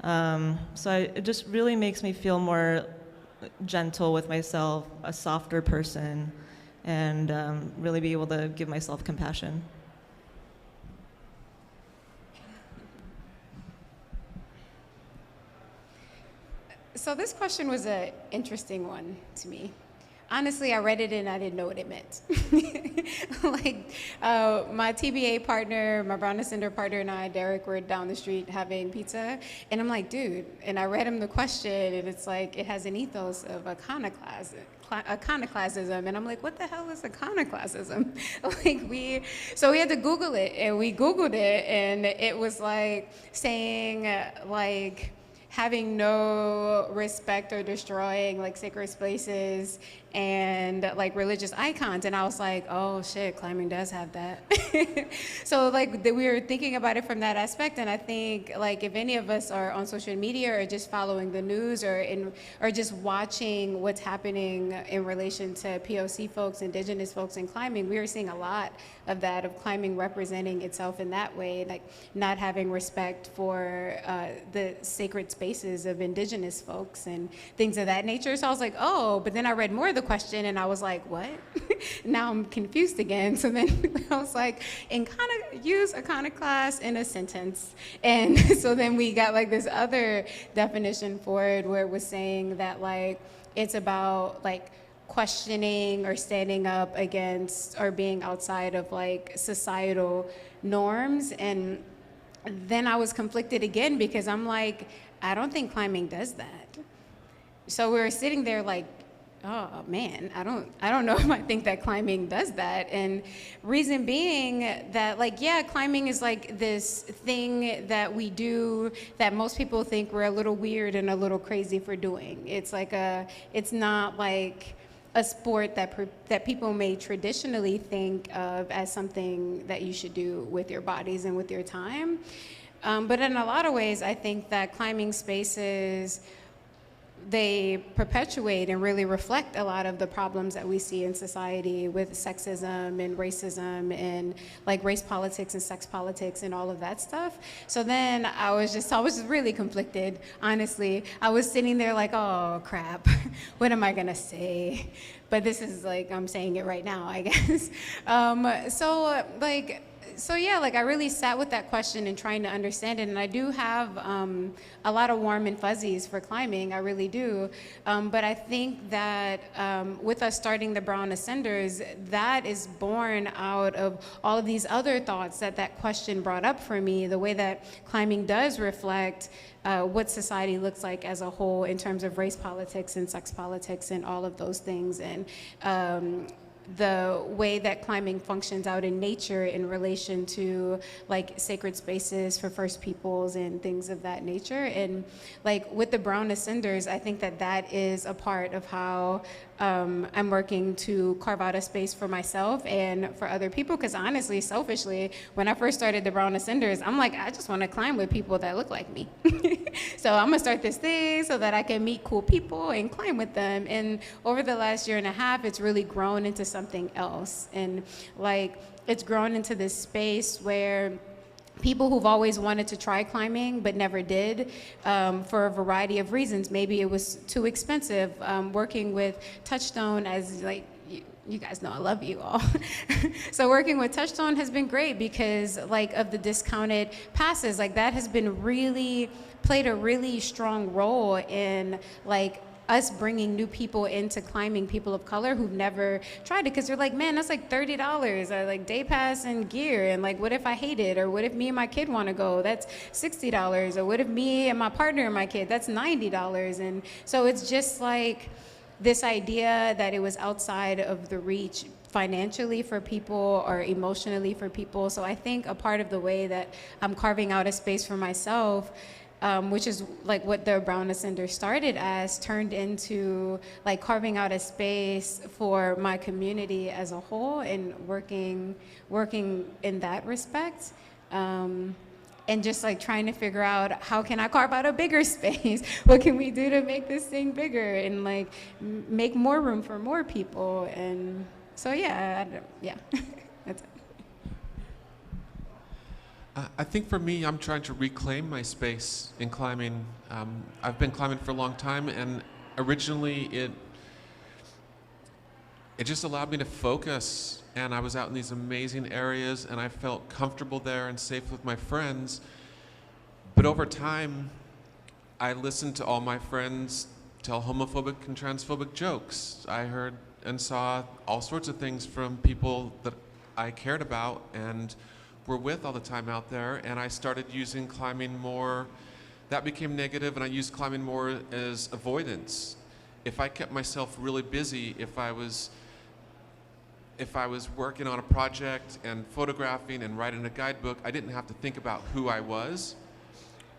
So it just really makes me feel more gentle with myself, a softer person, and really be able to give myself compassion. So this question was an interesting one to me. Honestly, I read it and I didn't know what it meant. Like, my TBA partner, my Brown Ascender partner, and I, Derek, were down the street having pizza, and I'm like, dude, and I read him the question, and it's like, it has an ethos of iconoclasm, and I'm like, what the hell is iconoclasm? So we had to Google it, and we Googled it, and it was like saying, like, having no respect or destroying like sacred spaces and like religious icons. And I was like, oh shit, climbing does have that. So like we were thinking about it from that aspect. And I think like if any of us are on social media or just following the news or just watching what's happening in relation to POC folks, indigenous folks in climbing, we are seeing a lot of that, of climbing representing itself in that way, like not having respect for the sacred spaces of indigenous folks and things of that nature. So I was like, oh, but then I read more of the question and I was like, what? Now I'm confused again. So then I was like, and kind of use iconoclast in a sentence. And so then we got like this other definition for it where it was saying that like it's about like questioning or standing up against or being outside of like societal norms. And then I was conflicted again because I'm like, I don't think climbing does that. So we were sitting there like, oh man, I don't know if I think that climbing does that. And reason being that, like, yeah, climbing is like this thing that we do that most people think we're a little weird and a little crazy for doing. It's like it's not like a sport that people may traditionally think of as something that you should do with your bodies and with your time. But in a lot of ways, I think that climbing spaces, they perpetuate and really reflect a lot of the problems that we see in society with sexism and racism and like race politics and sex politics and all of that stuff. So then I was really conflicted, honestly. I was sitting there like, oh crap, what am I gonna say? But this is like, I'm saying it right now, I guess. So yeah, like I really sat with that question and trying to understand it, and I do have a lot of warm and fuzzies for climbing, I really do. But I think that with us starting the Brown Ascenders, that is born out of all of these other thoughts that question brought up for me, the way that climbing does reflect what society looks like as a whole in terms of race politics and sex politics and all of those things, and the way that climbing functions out in nature in relation to like sacred spaces for First Peoples and things of that nature. And like with the Brown Ascenders, I think that is a part of how I'm working to carve out a space for myself and for other people, because honestly, selfishly, when I first started the Brown Ascenders, I'm like, I just want to climb with people that look like me. So I'm gonna start this thing so that I can meet cool people and climb with them. And over the last year and a half, it's really grown into something else. And like, it's grown into this space where people who've always wanted to try climbing but never did, for a variety of reasons. Maybe it was too expensive. Working with Touchstone, as like, you guys know I love you all. So working with Touchstone has been great because like of the discounted passes, like that has been played a really strong role in like us bringing new people into climbing, people of color who've never tried it, because they're like, man, that's like $30, or like day pass and gear, and like, what if I hate it, or what if me and my kid want to go, that's $60, or what if me and my partner and my kid, that's $90. And so it's just like this idea that it was outside of the reach financially for people or emotionally for people. So I think a part of the way that I'm carving out a space for myself, which is like what the Brown Ascender started as, turned into like carving out a space for my community as a whole and working in that respect. And just like trying to figure out, how can I carve out a bigger space? What can we do to make this thing bigger and like make more room for more people? And so yeah, that's it. I think for me, I'm trying to reclaim my space in climbing. I've been climbing for a long time, and originally it just allowed me to focus, and I was out in these amazing areas, and I felt comfortable there and safe with my friends. But over time, I listened to all my friends tell homophobic and transphobic jokes. I heard and saw all sorts of things from people that I cared about and were with all the time out there, and I started using climbing more. That became negative, and I used climbing more as avoidance. If I kept myself really busy, if I was working on a project and photographing and writing a guidebook, I didn't have to think about who I was.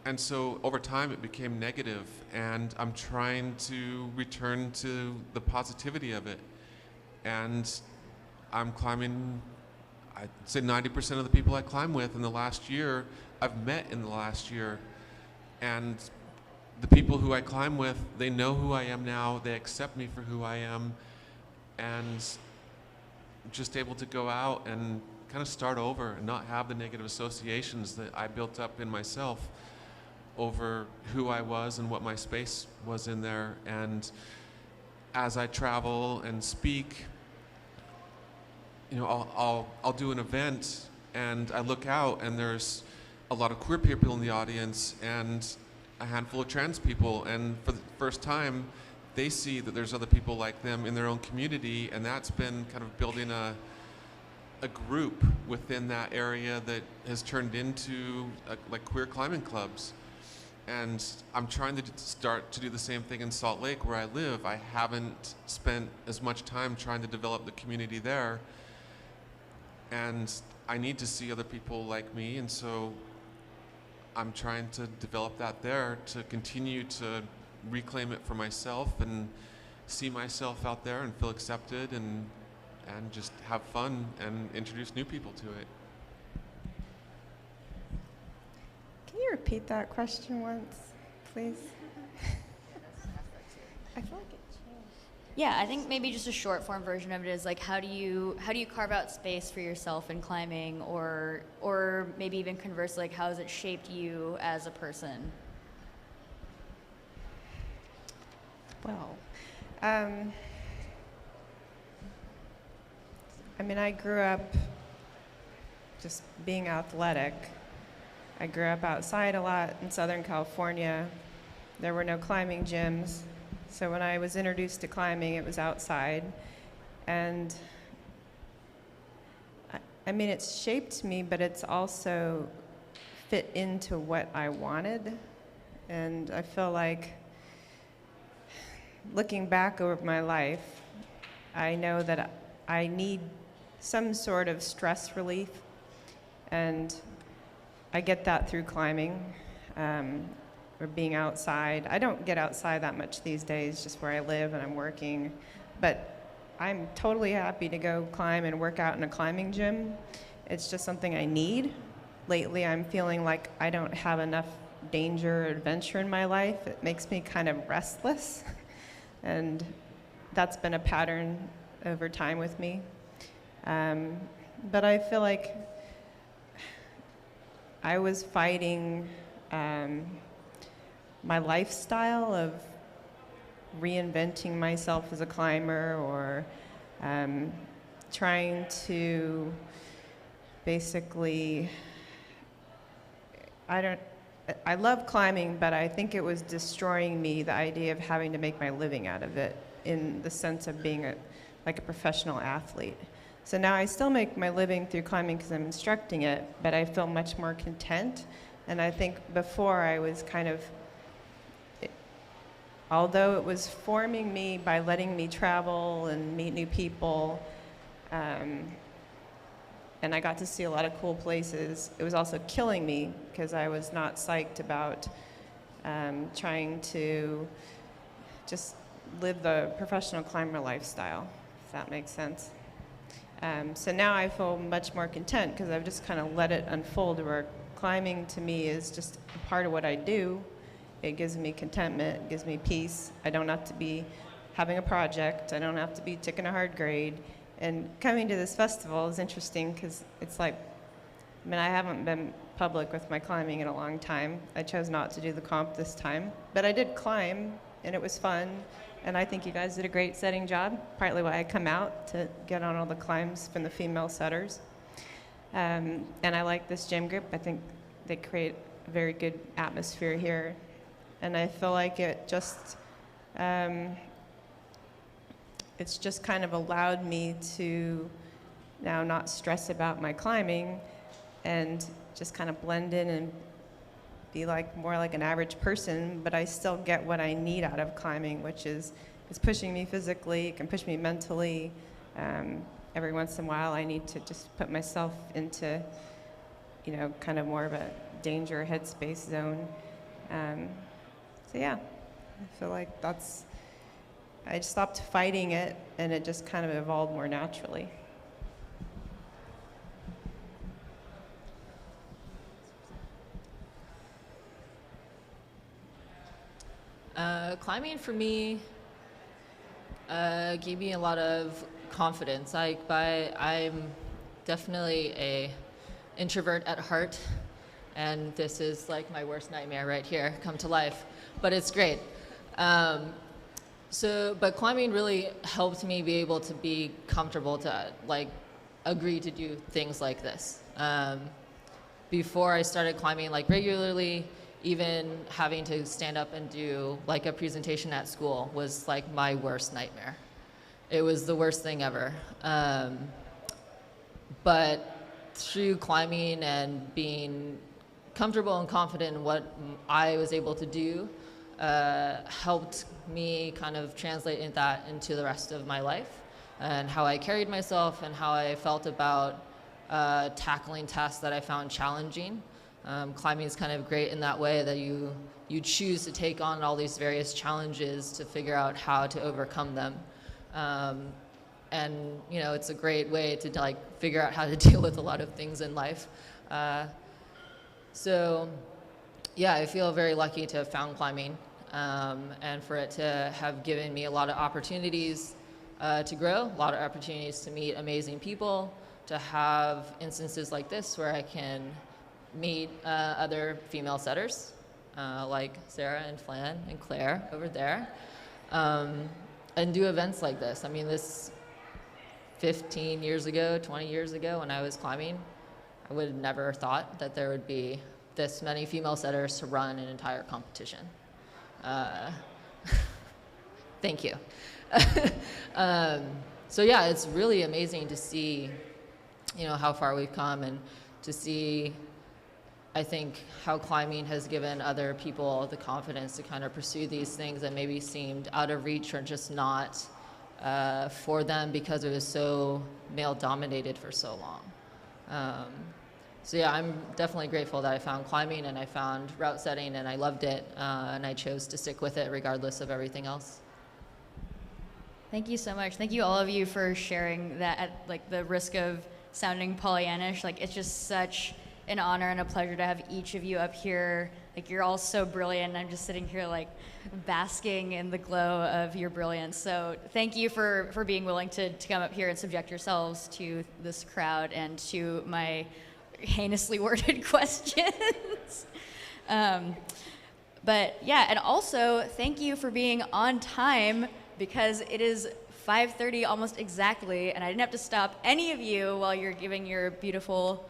And so over time it became negative, and I'm trying to return to the positivity of it. And I'm climbing, I'd say 90% of the people I climb with in the last year, I've met in the last year. And the people who I climb with, they know who I am now, they accept me for who I am, and just able to go out and kind of start over and not have the negative associations that I built up in myself over who I was and what my space was in there. And as I travel and speak, you know, I'll do an event and I look out and there's a lot of queer people in the audience and a handful of trans people, and for the first time they see that there's other people like them in their own community, and that's been kind of building a group within that area that has turned into like queer climbing clubs. And I'm trying to start to do the same thing in Salt Lake where I live. I haven't spent as much time trying to develop the community there, and I need to see other people like me, and so I'm trying to develop that there to continue to reclaim it for myself and see myself out there and feel accepted and just have fun and introduce new people to it. Can you repeat that question once, please? I feel like it changed. Yeah, I think maybe just a short form version of it is like how do you carve out space for yourself in climbing, or maybe even conversely, like how has it shaped you as a person? Well, I mean, I grew up just being athletic. I grew up outside a lot in Southern California. There were no climbing gyms. So when I was introduced to climbing, it was outside. And I mean, it's shaped me, but it's also fit into what I wanted. And I feel like looking back over my life, I know that I need some sort of stress relief, and I get that through climbing or being outside. I don't get outside that much these days, just where I live and I'm working, but I'm totally happy to go climb and work out in a climbing gym. It's just something I need. Lately, I'm feeling like I don't have enough danger or adventure in my life. It makes me kind of restless, and that's been a pattern over time with me. But I feel like I was fighting my lifestyle of reinventing myself as a climber, or trying to basically, I love climbing, but I think it was destroying me, the idea of having to make my living out of it, in the sense of being like a professional athlete. So now I still make my living through climbing because I'm instructing it, but I feel much more content. And I think before I was kind of, although it was forming me by letting me travel and meet new people, and I got to see a lot of cool places, it was also killing me because I was not psyched about trying to just live the professional climber lifestyle, if that makes sense. So now I feel much more content because I've just kind of let it unfold, where climbing to me is just a part of what I do. It gives me contentment, it gives me peace. I don't have to be having a project. I don't have to be taking a hard grade. And coming to this festival is interesting because it's like, I mean, I haven't been public with my climbing in a long time. I chose not to do the comp this time, but I did climb, and it was fun. And I think you guys did a great setting job, partly why I come out to get on all the climbs from the female setters. And I like this gym group. I think they create a very good atmosphere here. And I feel like it just, it's just kind of allowed me to now not stress about my climbing and just kind of blend in and be like more like an average person, but I still get what I need out of climbing, which is it's pushing me physically, it can push me mentally. Every once in a while I need to just put myself into, you know, kind of more of a danger headspace zone. So yeah, I feel like I stopped fighting it, and it just kind of evolved more naturally. Climbing for me gave me a lot of confidence. I'm definitely a introvert at heart, and this is like my worst nightmare right here, come to life, but it's great. But climbing really helped me be able to be comfortable to like agree to do things like this. Before I started climbing like regularly, even having to stand up and do like a presentation at school was like my worst nightmare. It was the worst thing ever. But through climbing and being comfortable and confident in what I was able to do, helped me kind of translate that into the rest of my life and how I carried myself and how I felt about tackling tasks that I found challenging. Climbing is kind of great in that way that you choose to take on all these various challenges to figure out how to overcome them. And you know, it's a great way to like figure out how to deal with a lot of things in life. So yeah, I feel very lucky to have found climbing, and for it to have given me a lot of opportunities to grow, a lot of opportunities to meet amazing people, to have instances like this where I can meet other female setters like Sarah and Flan and Claire over there, and do events like this. I mean, this 15 years ago, 20 years ago when I was climbing, I would have never thought that there would be this many female setters to run an entire competition. Thank you. So yeah, it's really amazing to see, you know, how far we've come, and to see, I think, how climbing has given other people the confidence to kind of pursue these things that maybe seemed out of reach or just not for them because it was so male-dominated for so long. So yeah, I'm definitely grateful that I found climbing and I found route setting and I loved it, and I chose to stick with it regardless of everything else. Thank you so much. Thank you all of you for sharing that at like the risk of sounding Pollyannish. Like, it's just such an honor and a pleasure to have each of you up here. Like, you're all so brilliant. I'm just sitting here like basking in the glow of your brilliance. So thank you for being willing to come up here and subject yourselves to this crowd and to my heinously worded questions. But yeah, and also thank you for being on time, because it is 5:30 almost exactly, and I didn't have to stop any of you while you're giving your beautiful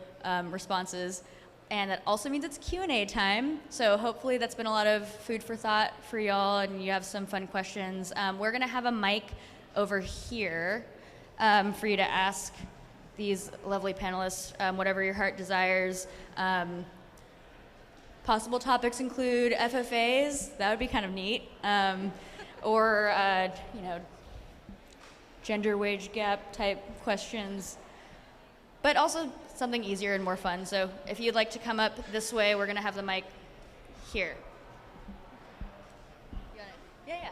responses. And that also means it's Q&A time, so hopefully that's been a lot of food for thought for y'all, and you have some fun questions. We're gonna have a mic over here for you to ask these lovely panelists whatever your heart desires. Possible topics include FFAs, that would be kind of neat, or you know, gender wage gap type questions, but also something easier and more fun. So if you'd like to come up this way, we're gonna have the mic here. You want it? Yeah.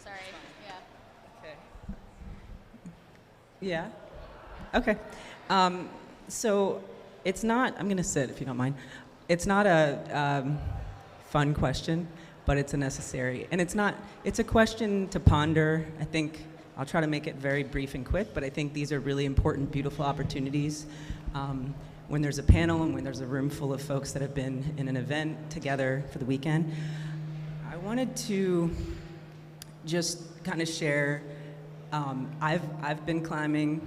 Sorry. Yeah. Yeah. Okay. So it's not, I'm going to sit if you don't mind. It's not a fun question, but it's a necessary. And it's a question to ponder. I think I'll try to make it very brief and quick, but I think these are really important, beautiful opportunities. When there's a panel and when there's a room full of folks that have been in an event together for the weekend, I wanted to just kind of share. I've been climbing.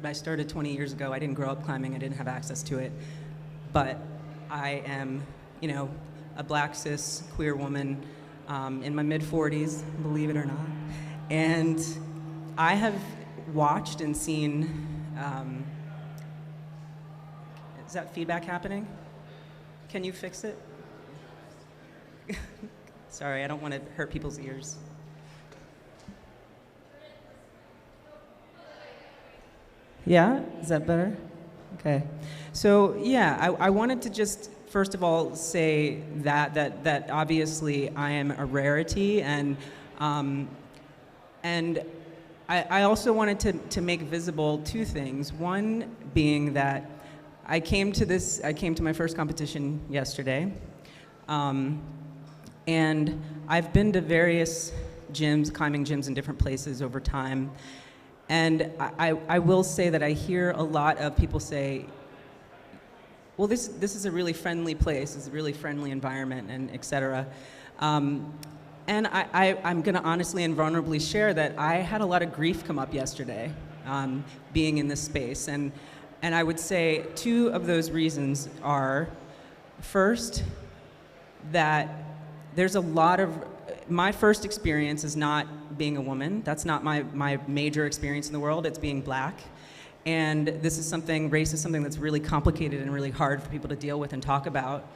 I started 20 years ago. I didn't grow up climbing. I didn't have access to it. But I am, you know, a black cis queer woman in my mid-40s, believe it or not. And I have watched and seen, is that feedback happening? Can you fix it? Sorry, I don't want to hurt people's ears. Yeah, is that better? Okay. So yeah, I wanted to just first of all say that obviously I am a rarity, and I also wanted to make visible two things. One being that I came to my first competition yesterday, and I've been to various gyms, climbing gyms in different places over time. And I will say that I hear a lot of people say, well, this is a really friendly place, it's a really friendly environment, and et cetera. And I'm gonna honestly and vulnerably share that I had a lot of grief come up yesterday, being in this space. And And I would say two of those reasons are, first, that there's a lot of, my first experience is not being a woman. That's not my major experience in the world. It's being black. And this is something, race is something that's really complicated and really hard for people to deal with and talk about.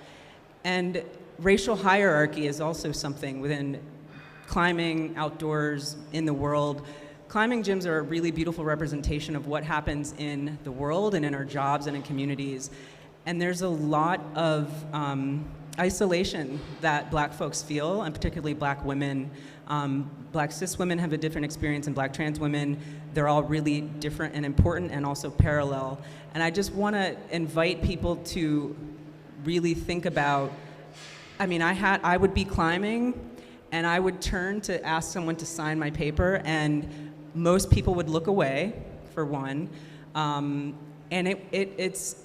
And racial hierarchy is also something within climbing, outdoors, in the world. Climbing gyms are a really beautiful representation of what happens in the world and in our jobs and in communities. And there's a lot of isolation that black folks feel, and particularly black women. Black cis women have a different experience than black trans women. They're all really different and important and also parallel. And I just want to invite people to really think about, I mean, I would be climbing and I would turn to ask someone to sign my paper, and most people would look away, for one. And it's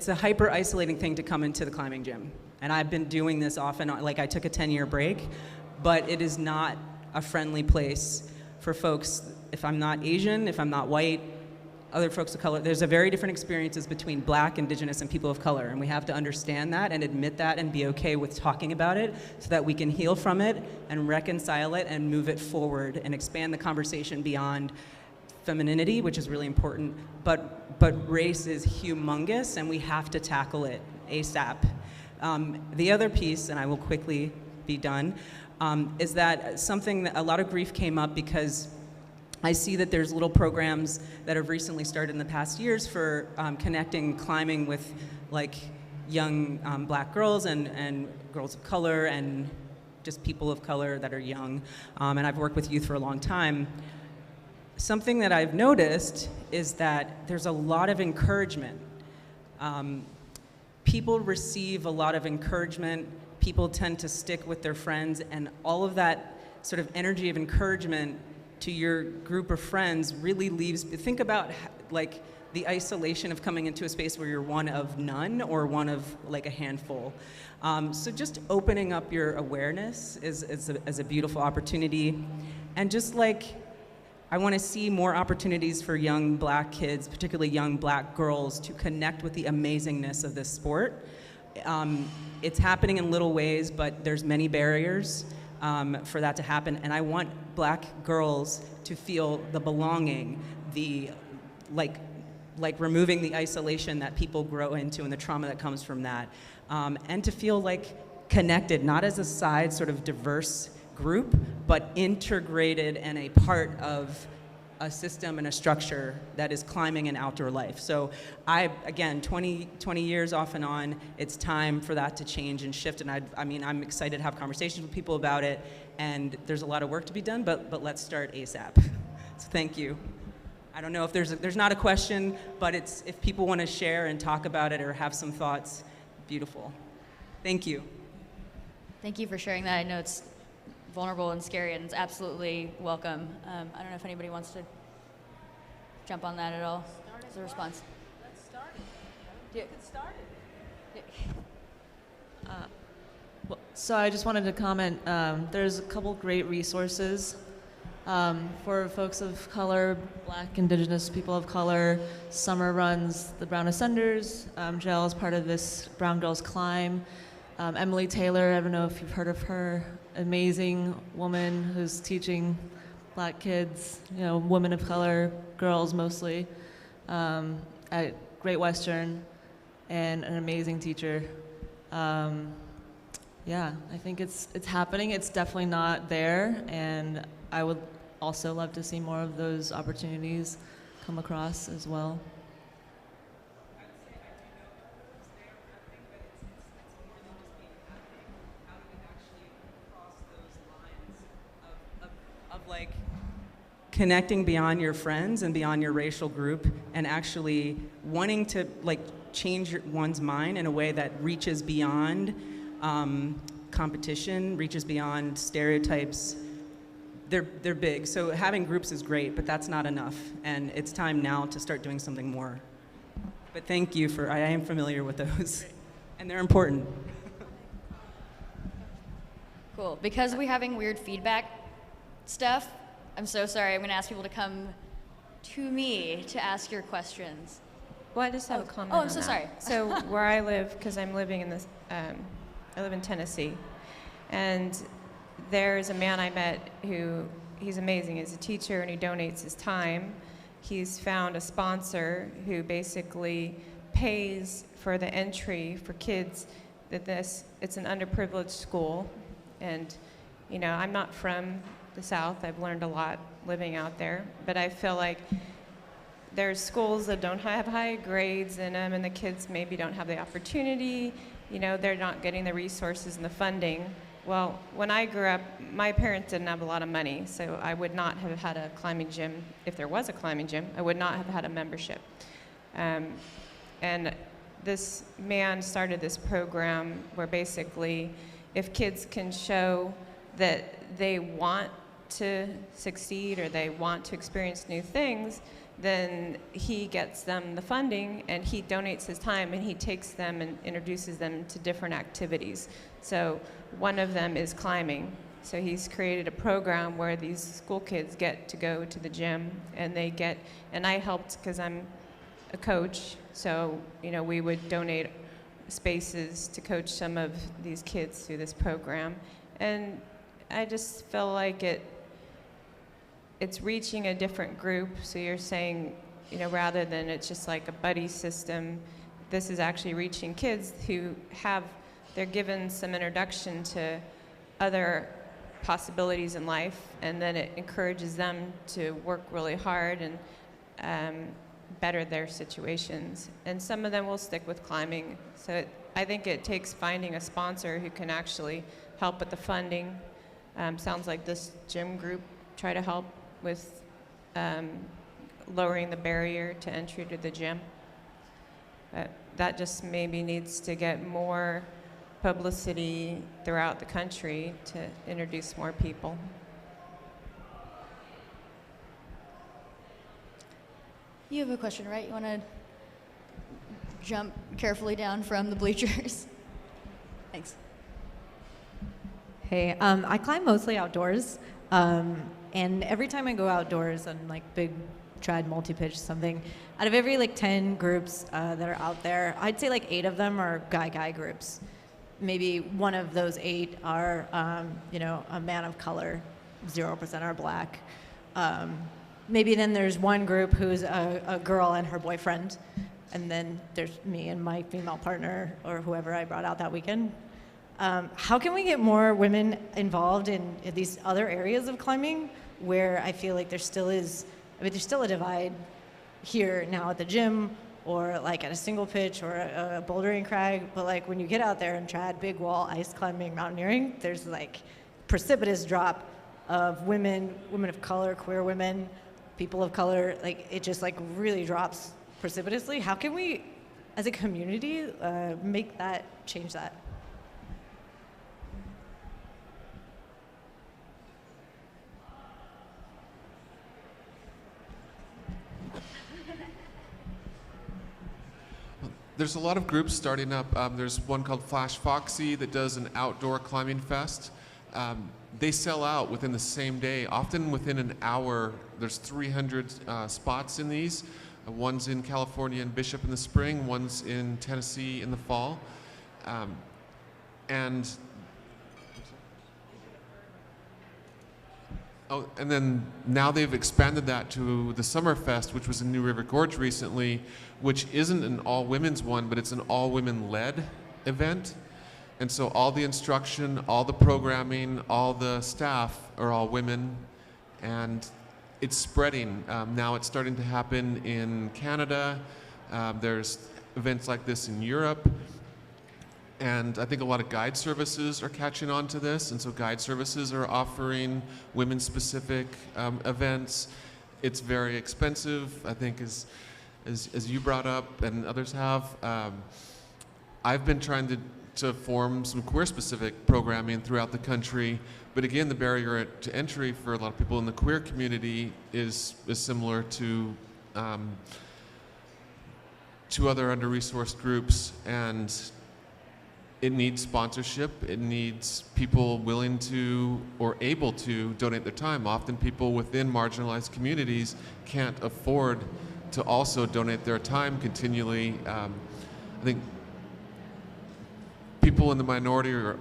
a hyper isolating thing to come into the climbing gym. And I've been doing this off and on, like I took a 10-year break, but it is not a friendly place for folks. If I'm not Asian, if I'm not white, other folks of color, there's a very different experiences between black, indigenous, and people of color. And we have to understand that and admit that and be okay with talking about it so that we can heal from it and reconcile it and move it forward and expand the conversation beyond femininity, which is really important, but race is humongous and we have to tackle it ASAP. The other piece, and I will quickly be done, is that something that a lot of grief came up because I see that there's little programs that have recently started in the past years for connecting climbing with like young black girls and girls of color and just people of color that are young. And I've worked with youth for a long time. Something that I've noticed is that there's a lot of encouragement. People receive a lot of encouragement. People tend to stick with their friends, and all of that sort of energy of encouragement to your group of friends really leaves, think about like the isolation of coming into a space where you're one of none or one of like a handful. So just opening up your awareness is a beautiful opportunity. And just like, I want to see more opportunities for young black kids, particularly young black girls, to connect with the amazingness of this sport. It's happening in little ways, but there's many barriers for that to happen. And I want black girls to feel the belonging, the like removing the isolation that people grow into and the trauma that comes from that. And to feel like connected, not as a side sort of diverse group, but integrated and a part of a system and a structure that is climbing and outdoor life. So again, 20 years off and on, it's time for that to change and shift. And I mean, I'm excited to have conversations with people about it, and there's a lot of work to be done, but let's start ASAP. So thank you. I don't know if there's not a question, but if people want to share and talk about it or have some thoughts, beautiful. Thank you. Thank you for sharing that. I know it's vulnerable and scary, and it's absolutely welcome. I don't know if anybody wants to jump on that at all as a response. Let's start it. Yeah. Get started. Well, so I just wanted to comment, there's a couple great resources for folks of color, black, indigenous people of color. Summer runs the Brown Ascenders. Jill is part of this Brown Girls Climb. Emily Taylor, I don't know if you've heard of her, amazing woman who's teaching black kids, you know, women of color, girls mostly, at Great Western, and an amazing teacher. Yeah, I think it's happening. It's definitely not there, and I would also love to see more of those opportunities come across as well. Like connecting beyond your friends and beyond your racial group, and actually wanting to like change one's mind in a way that reaches beyond competition, reaches beyond stereotypes. They're big. So having groups is great, but that's not enough. And it's time now to start doing something more. But thank you I am familiar with those, and they're important. Cool. Because we're having weird feedback stuff, I'm so sorry. I'm going to ask people to come to me to ask your questions. Well, I just have a comment. Oh, I'm on so that. sorry. So where I live, because I'm living in this, I live in Tennessee, and there's a man I met who, he's amazing. He's a teacher and he donates his time. He's found a sponsor who basically pays for the entry for kids. It's an underprivileged school, and you know, I'm not from the South. I've learned a lot living out there, but I feel like there's schools that don't have high grades in them, and the kids maybe don't have the opportunity. You know, they're not getting the resources and the funding. Well, when I grew up, my parents didn't have a lot of money, so I would not have had a climbing gym. If there was a climbing gym, I would not have had a membership. And this man started this program where basically, if kids can show that they want to succeed or they want to experience new things, then he gets them the funding and he donates his time and he takes them and introduces them to different activities. So one of them is climbing. So he's created a program where these school kids get to go to the gym, and and I helped because I'm a coach. So, you know, we would donate spaces to coach some of these kids through this program. And I just feel like it's reaching a different group. So you're saying, you know, rather than it's just like a buddy system, this is actually reaching kids who they're given some introduction to other possibilities in life, and then it encourages them to work really hard and better their situations. And some of them will stick with climbing. So I think it takes finding a sponsor who can actually help with the funding. Sounds like this gym group try to help with lowering the barrier to entry to the gym. That just maybe needs to get more publicity throughout the country to introduce more people. You have a question, right? You want to jump carefully down from the bleachers? Thanks. Hey, I climb mostly outdoors, and every time I go outdoors on like big trad multi-pitch something, out of every like 10 groups that are out there, I'd say like 8 of them are guy groups. Maybe one of those 8 are, you know, a man of color, 0% are black. Maybe then there's one group who's a girl and her boyfriend, and then there's me and my female partner or whoever I brought out that weekend. How can we get more women involved in these other areas of climbing where I feel like there still is, I mean, there's still a divide here now at the gym or like at a single pitch or a bouldering crag, but like when you get out there and trad, big wall, ice climbing, mountaineering, there's like precipitous drop of women of color, queer women, people of color, like it just like really drops precipitously. How can we, as a community, make that, change that? There's a lot of groups starting up. There's one called Flash Foxy that does an outdoor climbing fest. They sell out within the same day. Often within an hour, there's 300 spots in these. One's in California and Bishop in the spring, one's in Tennessee in the fall. And then now they've expanded that to the Summer Fest, which was in New River Gorge recently, which isn't an all-women's one, but it's an all-women-led event. And so all the instruction, all the programming, all the staff are all women, and it's spreading. Now it's starting to happen in Canada. There's events like this in Europe. And I think a lot of guide services are catching on to this, and so guide services are offering women-specific events. It's very expensive, I think, as you brought up and others have. I've been trying to form some queer-specific programming throughout the country, but again, the barrier to entry for a lot of people in the queer community is similar to other under-resourced groups, and it needs sponsorship. It needs people willing to or able to donate their time. Often people within marginalized communities can't afford to also donate their time continually. I think people in the minority are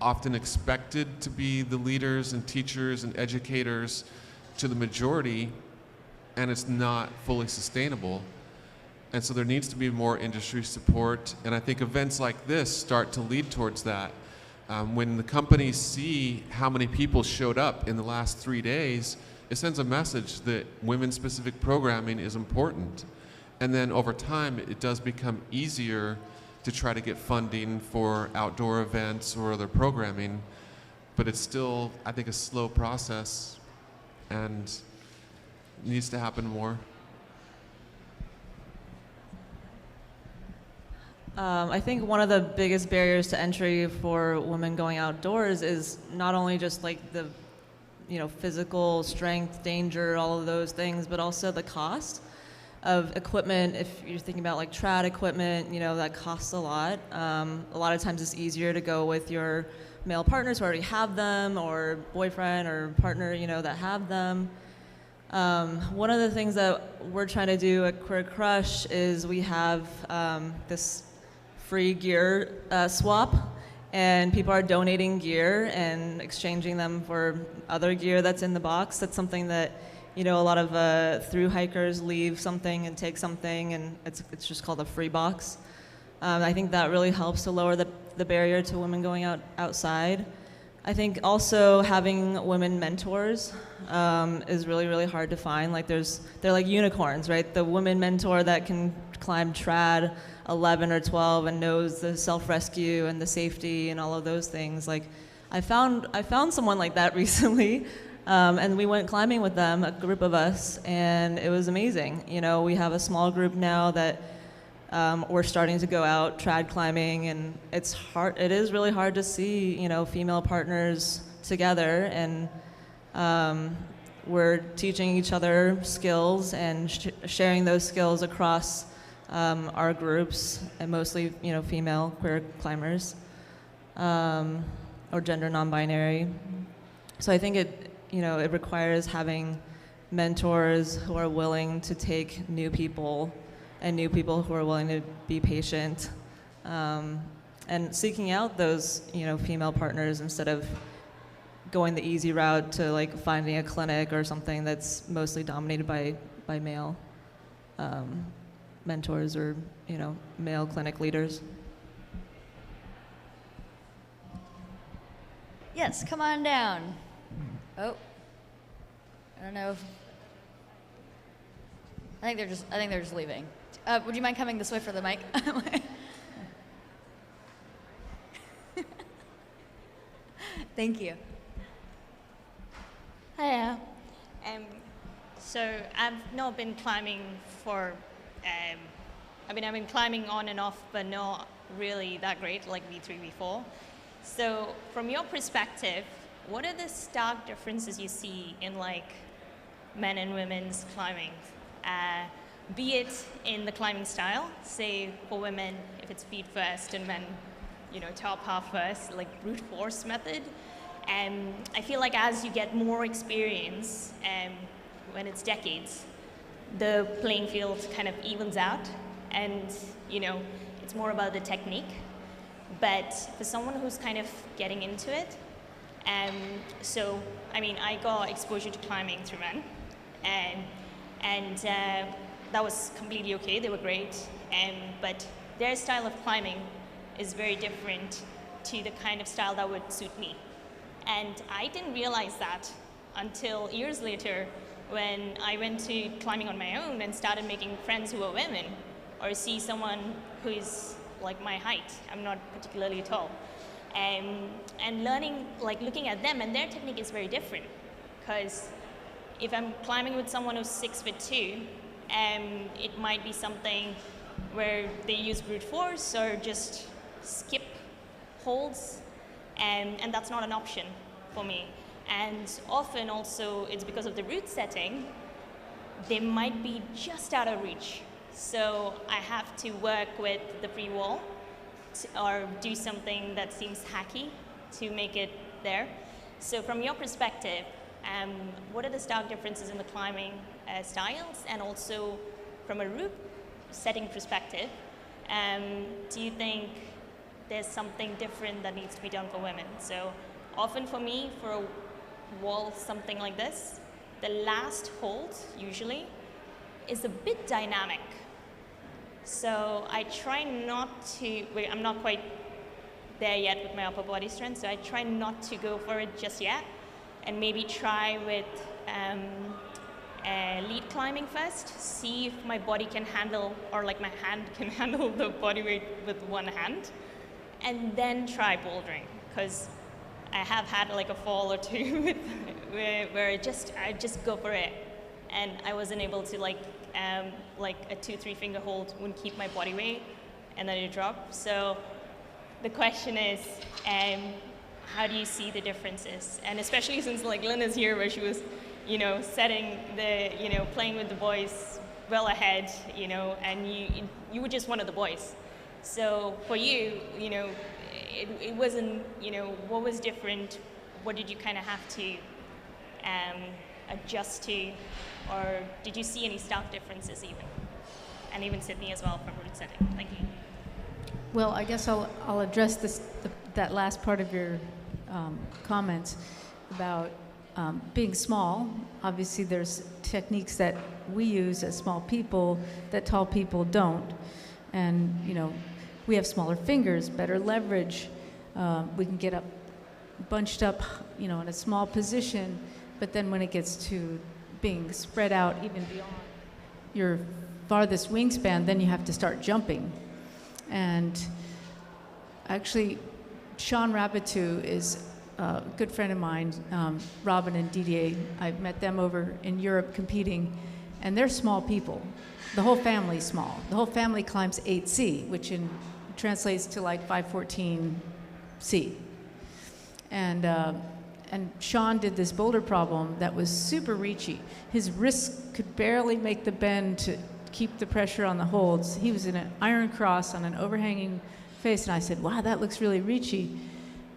often expected to be the leaders and teachers and educators to the majority, and it's not fully sustainable. And so there needs to be more industry support, and I think events like this start to lead towards that. When the companies see how many people showed up in the last 3 days, it sends a message that women-specific programming is important. And then over time, it does become easier to try to get funding for outdoor events or other programming, but it's still, I think, a slow process and needs to happen more. I think one of the biggest barriers to entry for women going outdoors is not only just like the, physical strength, danger, all of those things, but also the cost of equipment. If you're thinking about like trad equipment, that costs a lot. A lot of times it's easier to go with your male partners who already have them, or boyfriend or partner, that have them. One of the things that we're trying to do at Queer Crush is we have this free gear swap, and people are donating gear and exchanging them for other gear that's in the box. That's something that a lot of thru hikers leave something and take something, and it's just called a free box. I think that really helps to lower the barrier to women going outside. I think also having women mentors is really, really hard to find. Like they're like unicorns, right? The women mentor that can climb trad 11 or 12 and knows the self-rescue and the safety and all of those things. Like I found someone like that recently, and we went climbing with them, a group of us, and it was amazing. We have a small group now that we're starting to go out trad climbing, and it's hard. It is really hard to see, female partners together, and we're teaching each other skills and sharing those skills across our groups, and mostly, female queer climbers, or gender non-binary. So I think it requires having mentors who are willing to take new people, and new people who are willing to be patient, and seeking out those, female partners instead of going the easy route to like finding a clinic or something that's mostly dominated by male mentors or, male clinic leaders. Yes, come on down. Oh, I don't know if, I think they're just leaving. Would you mind coming this way for the mic? Thank you. Hiya. So I've not been climbing for, I've been climbing on and off, but not really that great, like V3, V4. So from your perspective, what are the stark differences you see in like men and women's climbing? Be it in the climbing style, say for women, if it's feet first and men, top half first, like brute force method. I feel like as you get more experience, when it's decades, the playing field kind of evens out, and it's more about the technique. But for someone who's kind of getting into it, I got exposure to climbing through men, and that was completely okay. They were great, but their style of climbing is very different to the kind of style that would suit me. And I didn't realize that until years later when I went to climbing on my own and started making friends who were women, or see someone who is like my height. I'm not particularly tall. And learning, like looking at them, and their technique is very different. Because if I'm climbing with someone who's 6'2", it might be something where they use brute force or just skip holds, and that's not an option for me. And often also it's because of the route setting, they might be just out of reach. So I have to work with the free wall or do something that seems hacky to make it there. So from your perspective, what are the stark differences in the climbing styles, and also from a route setting perspective, do you think there's something different that needs to be done for women? So often for me, for a wall, something like this, the last hold usually is a bit dynamic. So I try not to, I'm not quite there yet with my upper body strength, so I try not to go for it just yet, and maybe try with lead climbing first, see if my body can handle, or like my hand can handle the body weight with one hand, and then try bouldering, because I have had like a fall or two with, where I just go for it, and I wasn't able to like a 2-3 finger hold wouldn't keep my body weight, and then it dropped. So the question is, how do you see the differences? And especially since like Lynn is here, where she was, you know, setting the, you know, playing with the boys well ahead, you know, and you were just one of the boys. So for you, you know, it wasn't, you know, what was different? What did you kind of have to adjust to, or did you see any staff differences even? And even Sydney as well from route setting. Thank you. Well, I guess I'll address that last part of your comments about being small. Obviously, there's techniques that we use as small people that tall people don't. And, you know, we have smaller fingers, better leverage. We can get up, bunched up, you know, in a small position. But then when it gets to being spread out even beyond your farthest wingspan, then you have to start jumping. And actually, Sean Rabitou is a good friend of mine, Robin and Didier. I've met them over in Europe competing, and they're small people. The whole family's small. The whole family climbs 8C, which translates to like 514C. And Sean did this boulder problem that was super reachy. His wrists could barely make the bend to keep the pressure on the holds. He was in an iron cross on an overhanging face, and I said, wow, that looks really reachy.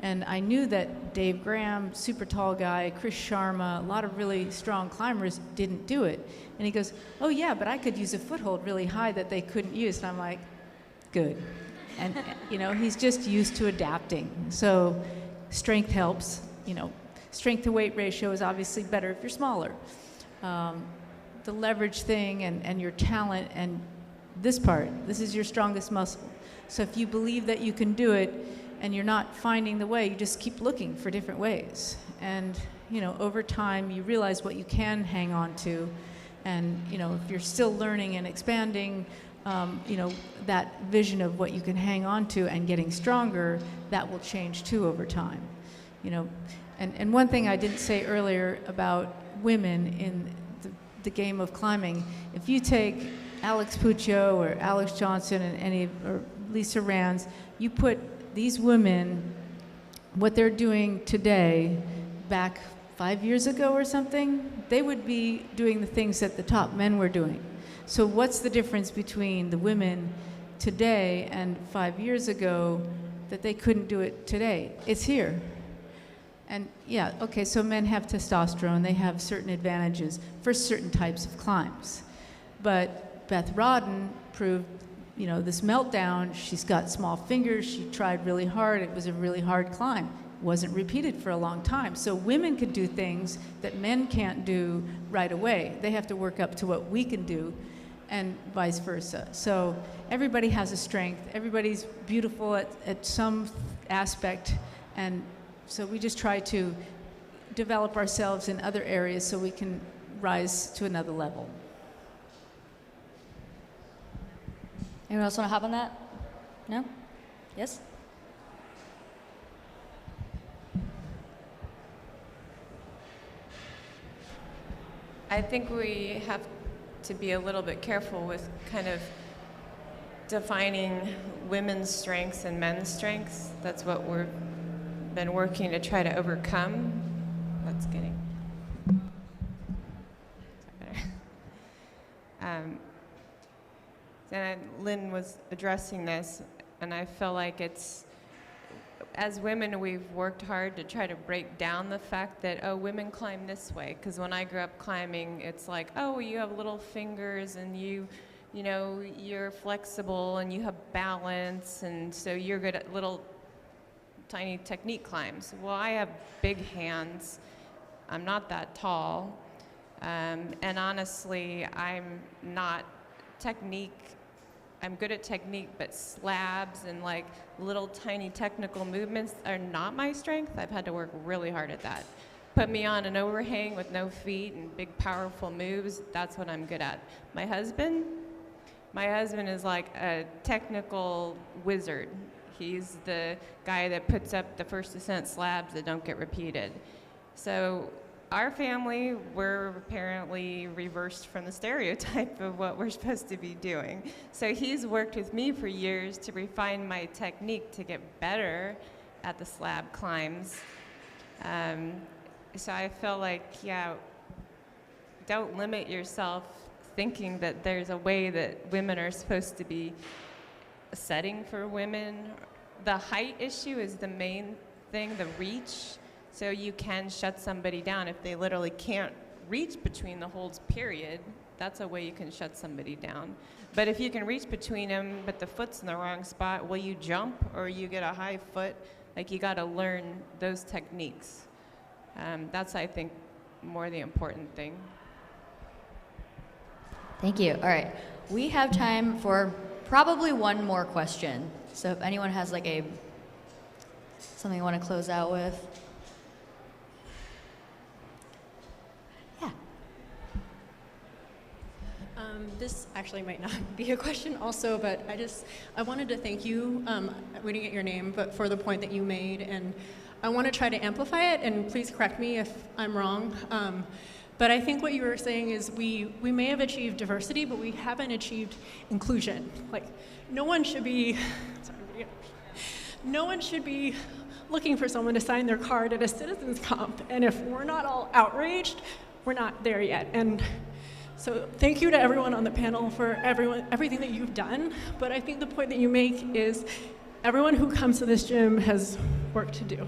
And I knew that Dave Graham, super tall guy, Chris Sharma, a lot of really strong climbers didn't do it. And he goes, oh yeah, but I could use a foothold really high that they couldn't use. And I'm like, good. And you know, he's just used to adapting. So strength helps, you know. Strength to weight ratio is obviously better if you're smaller. The leverage thing and your talent and this part, this is your strongest muscle. So if you believe that you can do it and you're not finding the way, you just keep looking for different ways. And, you know, over time you realize what you can hang on to. And, you know, if you're still learning and expanding, you know, that vision of what you can hang on to and getting stronger, that will change too over time. You know, and one thing I didn't say earlier about women in the game of climbing, if you take Alex Puccio or Alex Johnson and or Lisa Rands, you put these women, what they're doing today, back 5 years ago or something, they would be doing the things that the top men were doing. So what's the difference between the women today and 5 years ago that they couldn't do it today? It's here. And yeah, okay, so men have testosterone, they have certain advantages for certain types of climbs. But Beth Rodden proved, you know, this meltdown, she's got small fingers, she tried really hard, it was a really hard climb. Wasn't repeated for a long time. So women could do things that men can't do right away. They have to work up to what we can do, and vice versa. So everybody has a strength, everybody's beautiful at some aspect, and so we just try to develop ourselves in other areas so we can rise to another level. Anyone else want to hop on that? No? Yes? I think we have to be a little bit careful with kind of defining women's strengths and men's strengths. That's what we've been working to try to overcome. That's getting better. And Lynn was addressing this, and I feel like it's, as women, we've worked hard to try to break down the fact that, oh, women climb this way. Because when I grew up climbing, it's like, oh, you have little fingers and you you know, you're flexible and you have balance, and so you're good at little tiny technique climbs. Well, I have big hands. I'm not that tall. And honestly, I'm not technique. I'm good at technique, but slabs and like little tiny technical movements are not my strength. I've had to work really hard at that. Put me on an overhang with no feet and big powerful moves, that's what I'm good at. My husband is like a technical wizard. He's the guy that puts up the first ascent slabs that don't get repeated. So our family, we're apparently reversed from the stereotype of what we're supposed to be doing. So he's worked with me for years to refine my technique to get better at the slab climbs. So I feel like, yeah, don't limit yourself thinking that there's a way that women are supposed to be setting for women. The height issue is the main thing, the reach. So you can shut somebody down if they literally can't reach between the holds, period. That's a way you can shut somebody down. But if you can reach between them, but the foot's in the wrong spot, will you jump or you get a high foot? Like, you gotta learn those techniques. That's, I think, more the important thing. Thank you. All right. We have time for probably one more question. So if anyone has like something you want to close out with. Yeah. This actually might not be a question also, but I wanted to thank you, we didn't get your name, but for the point that you made, and I want to try to amplify it, and please correct me if I'm wrong. But I think what you were saying is we may have achieved diversity, but we haven't achieved inclusion. Like, no one should be looking for someone to sign their card at a citizens comp, and if we're not all outraged, we're not there yet. And so thank you to everyone on the panel for everything that you've done, but I think the point that you make is everyone who comes to this gym has work to do.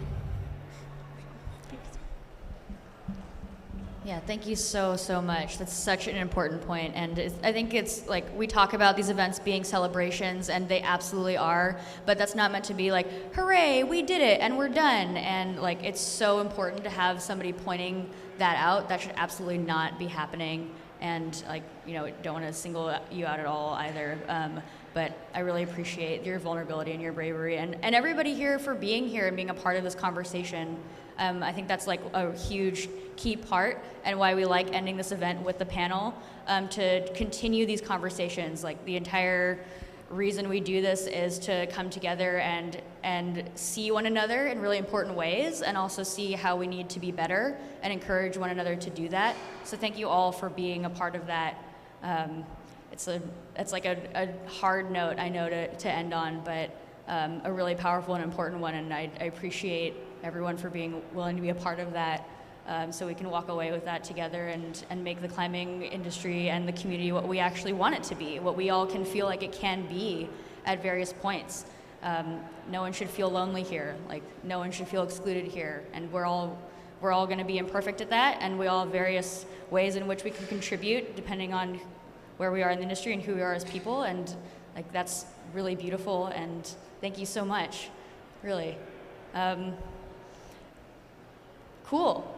Yeah, thank you so, so much. That's such an important point. And I think it's like, we talk about these events being celebrations, and they absolutely are, but that's not meant to be like, hooray, we did it and we're done. And like, it's so important to have somebody pointing that out. That should absolutely not be happening. And like, you know, don't want to single you out at all either. But I really appreciate your vulnerability and your bravery, and everybody here for being here and being a part of this conversation. I think that's like a huge key part, and why we like ending this event with the panel, to continue these conversations. Like, the entire reason we do this is to come together and see one another in really important ways, and also see how we need to be better and encourage one another to do that. So thank you all for being a part of that. It's like a hard note, I know, to end on, but a really powerful and important one, and I appreciate everyone for being willing to be a part of that, so we can walk away with that together and make the climbing industry and the community what we actually want it to be, what we all can feel like it can be at various points. No one should feel lonely here, like no one should feel excluded here, and we're all going to be imperfect at that, and we all have various ways in which we can contribute depending on where we are in the industry and who we are as people, and like, that's really beautiful, and thank you so much, really. Cool.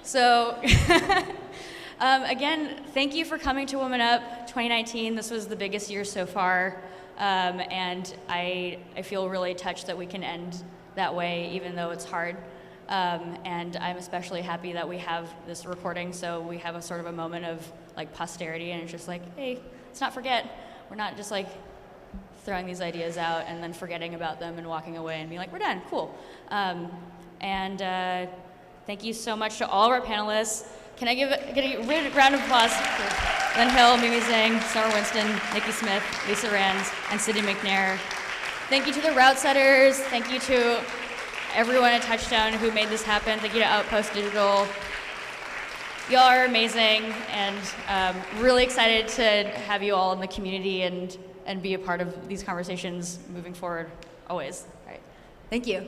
So again, thank you for coming to Women Up 2019. This was the biggest year so far, and I feel really touched that we can end that way, even though it's hard. And I'm especially happy that we have this recording, so we have a sort of a moment of like posterity, and it's just like, hey, let's not forget. We're not just like throwing these ideas out and then forgetting about them and walking away and being like, we're done, cool. Thank you so much to all of our panelists. Can I get a round of applause for Lynn Hill, Mimi Zhang, Somber, Winston, Nikki Smith, Lisa Rands, and Sydney McNair. Thank you to the route setters. Thank you to everyone at Touchstone who made this happen. Thank you to Outpost Digital. Y'all are amazing, and really excited to have you all in the community and be a part of these conversations moving forward, always. All right. Thank you.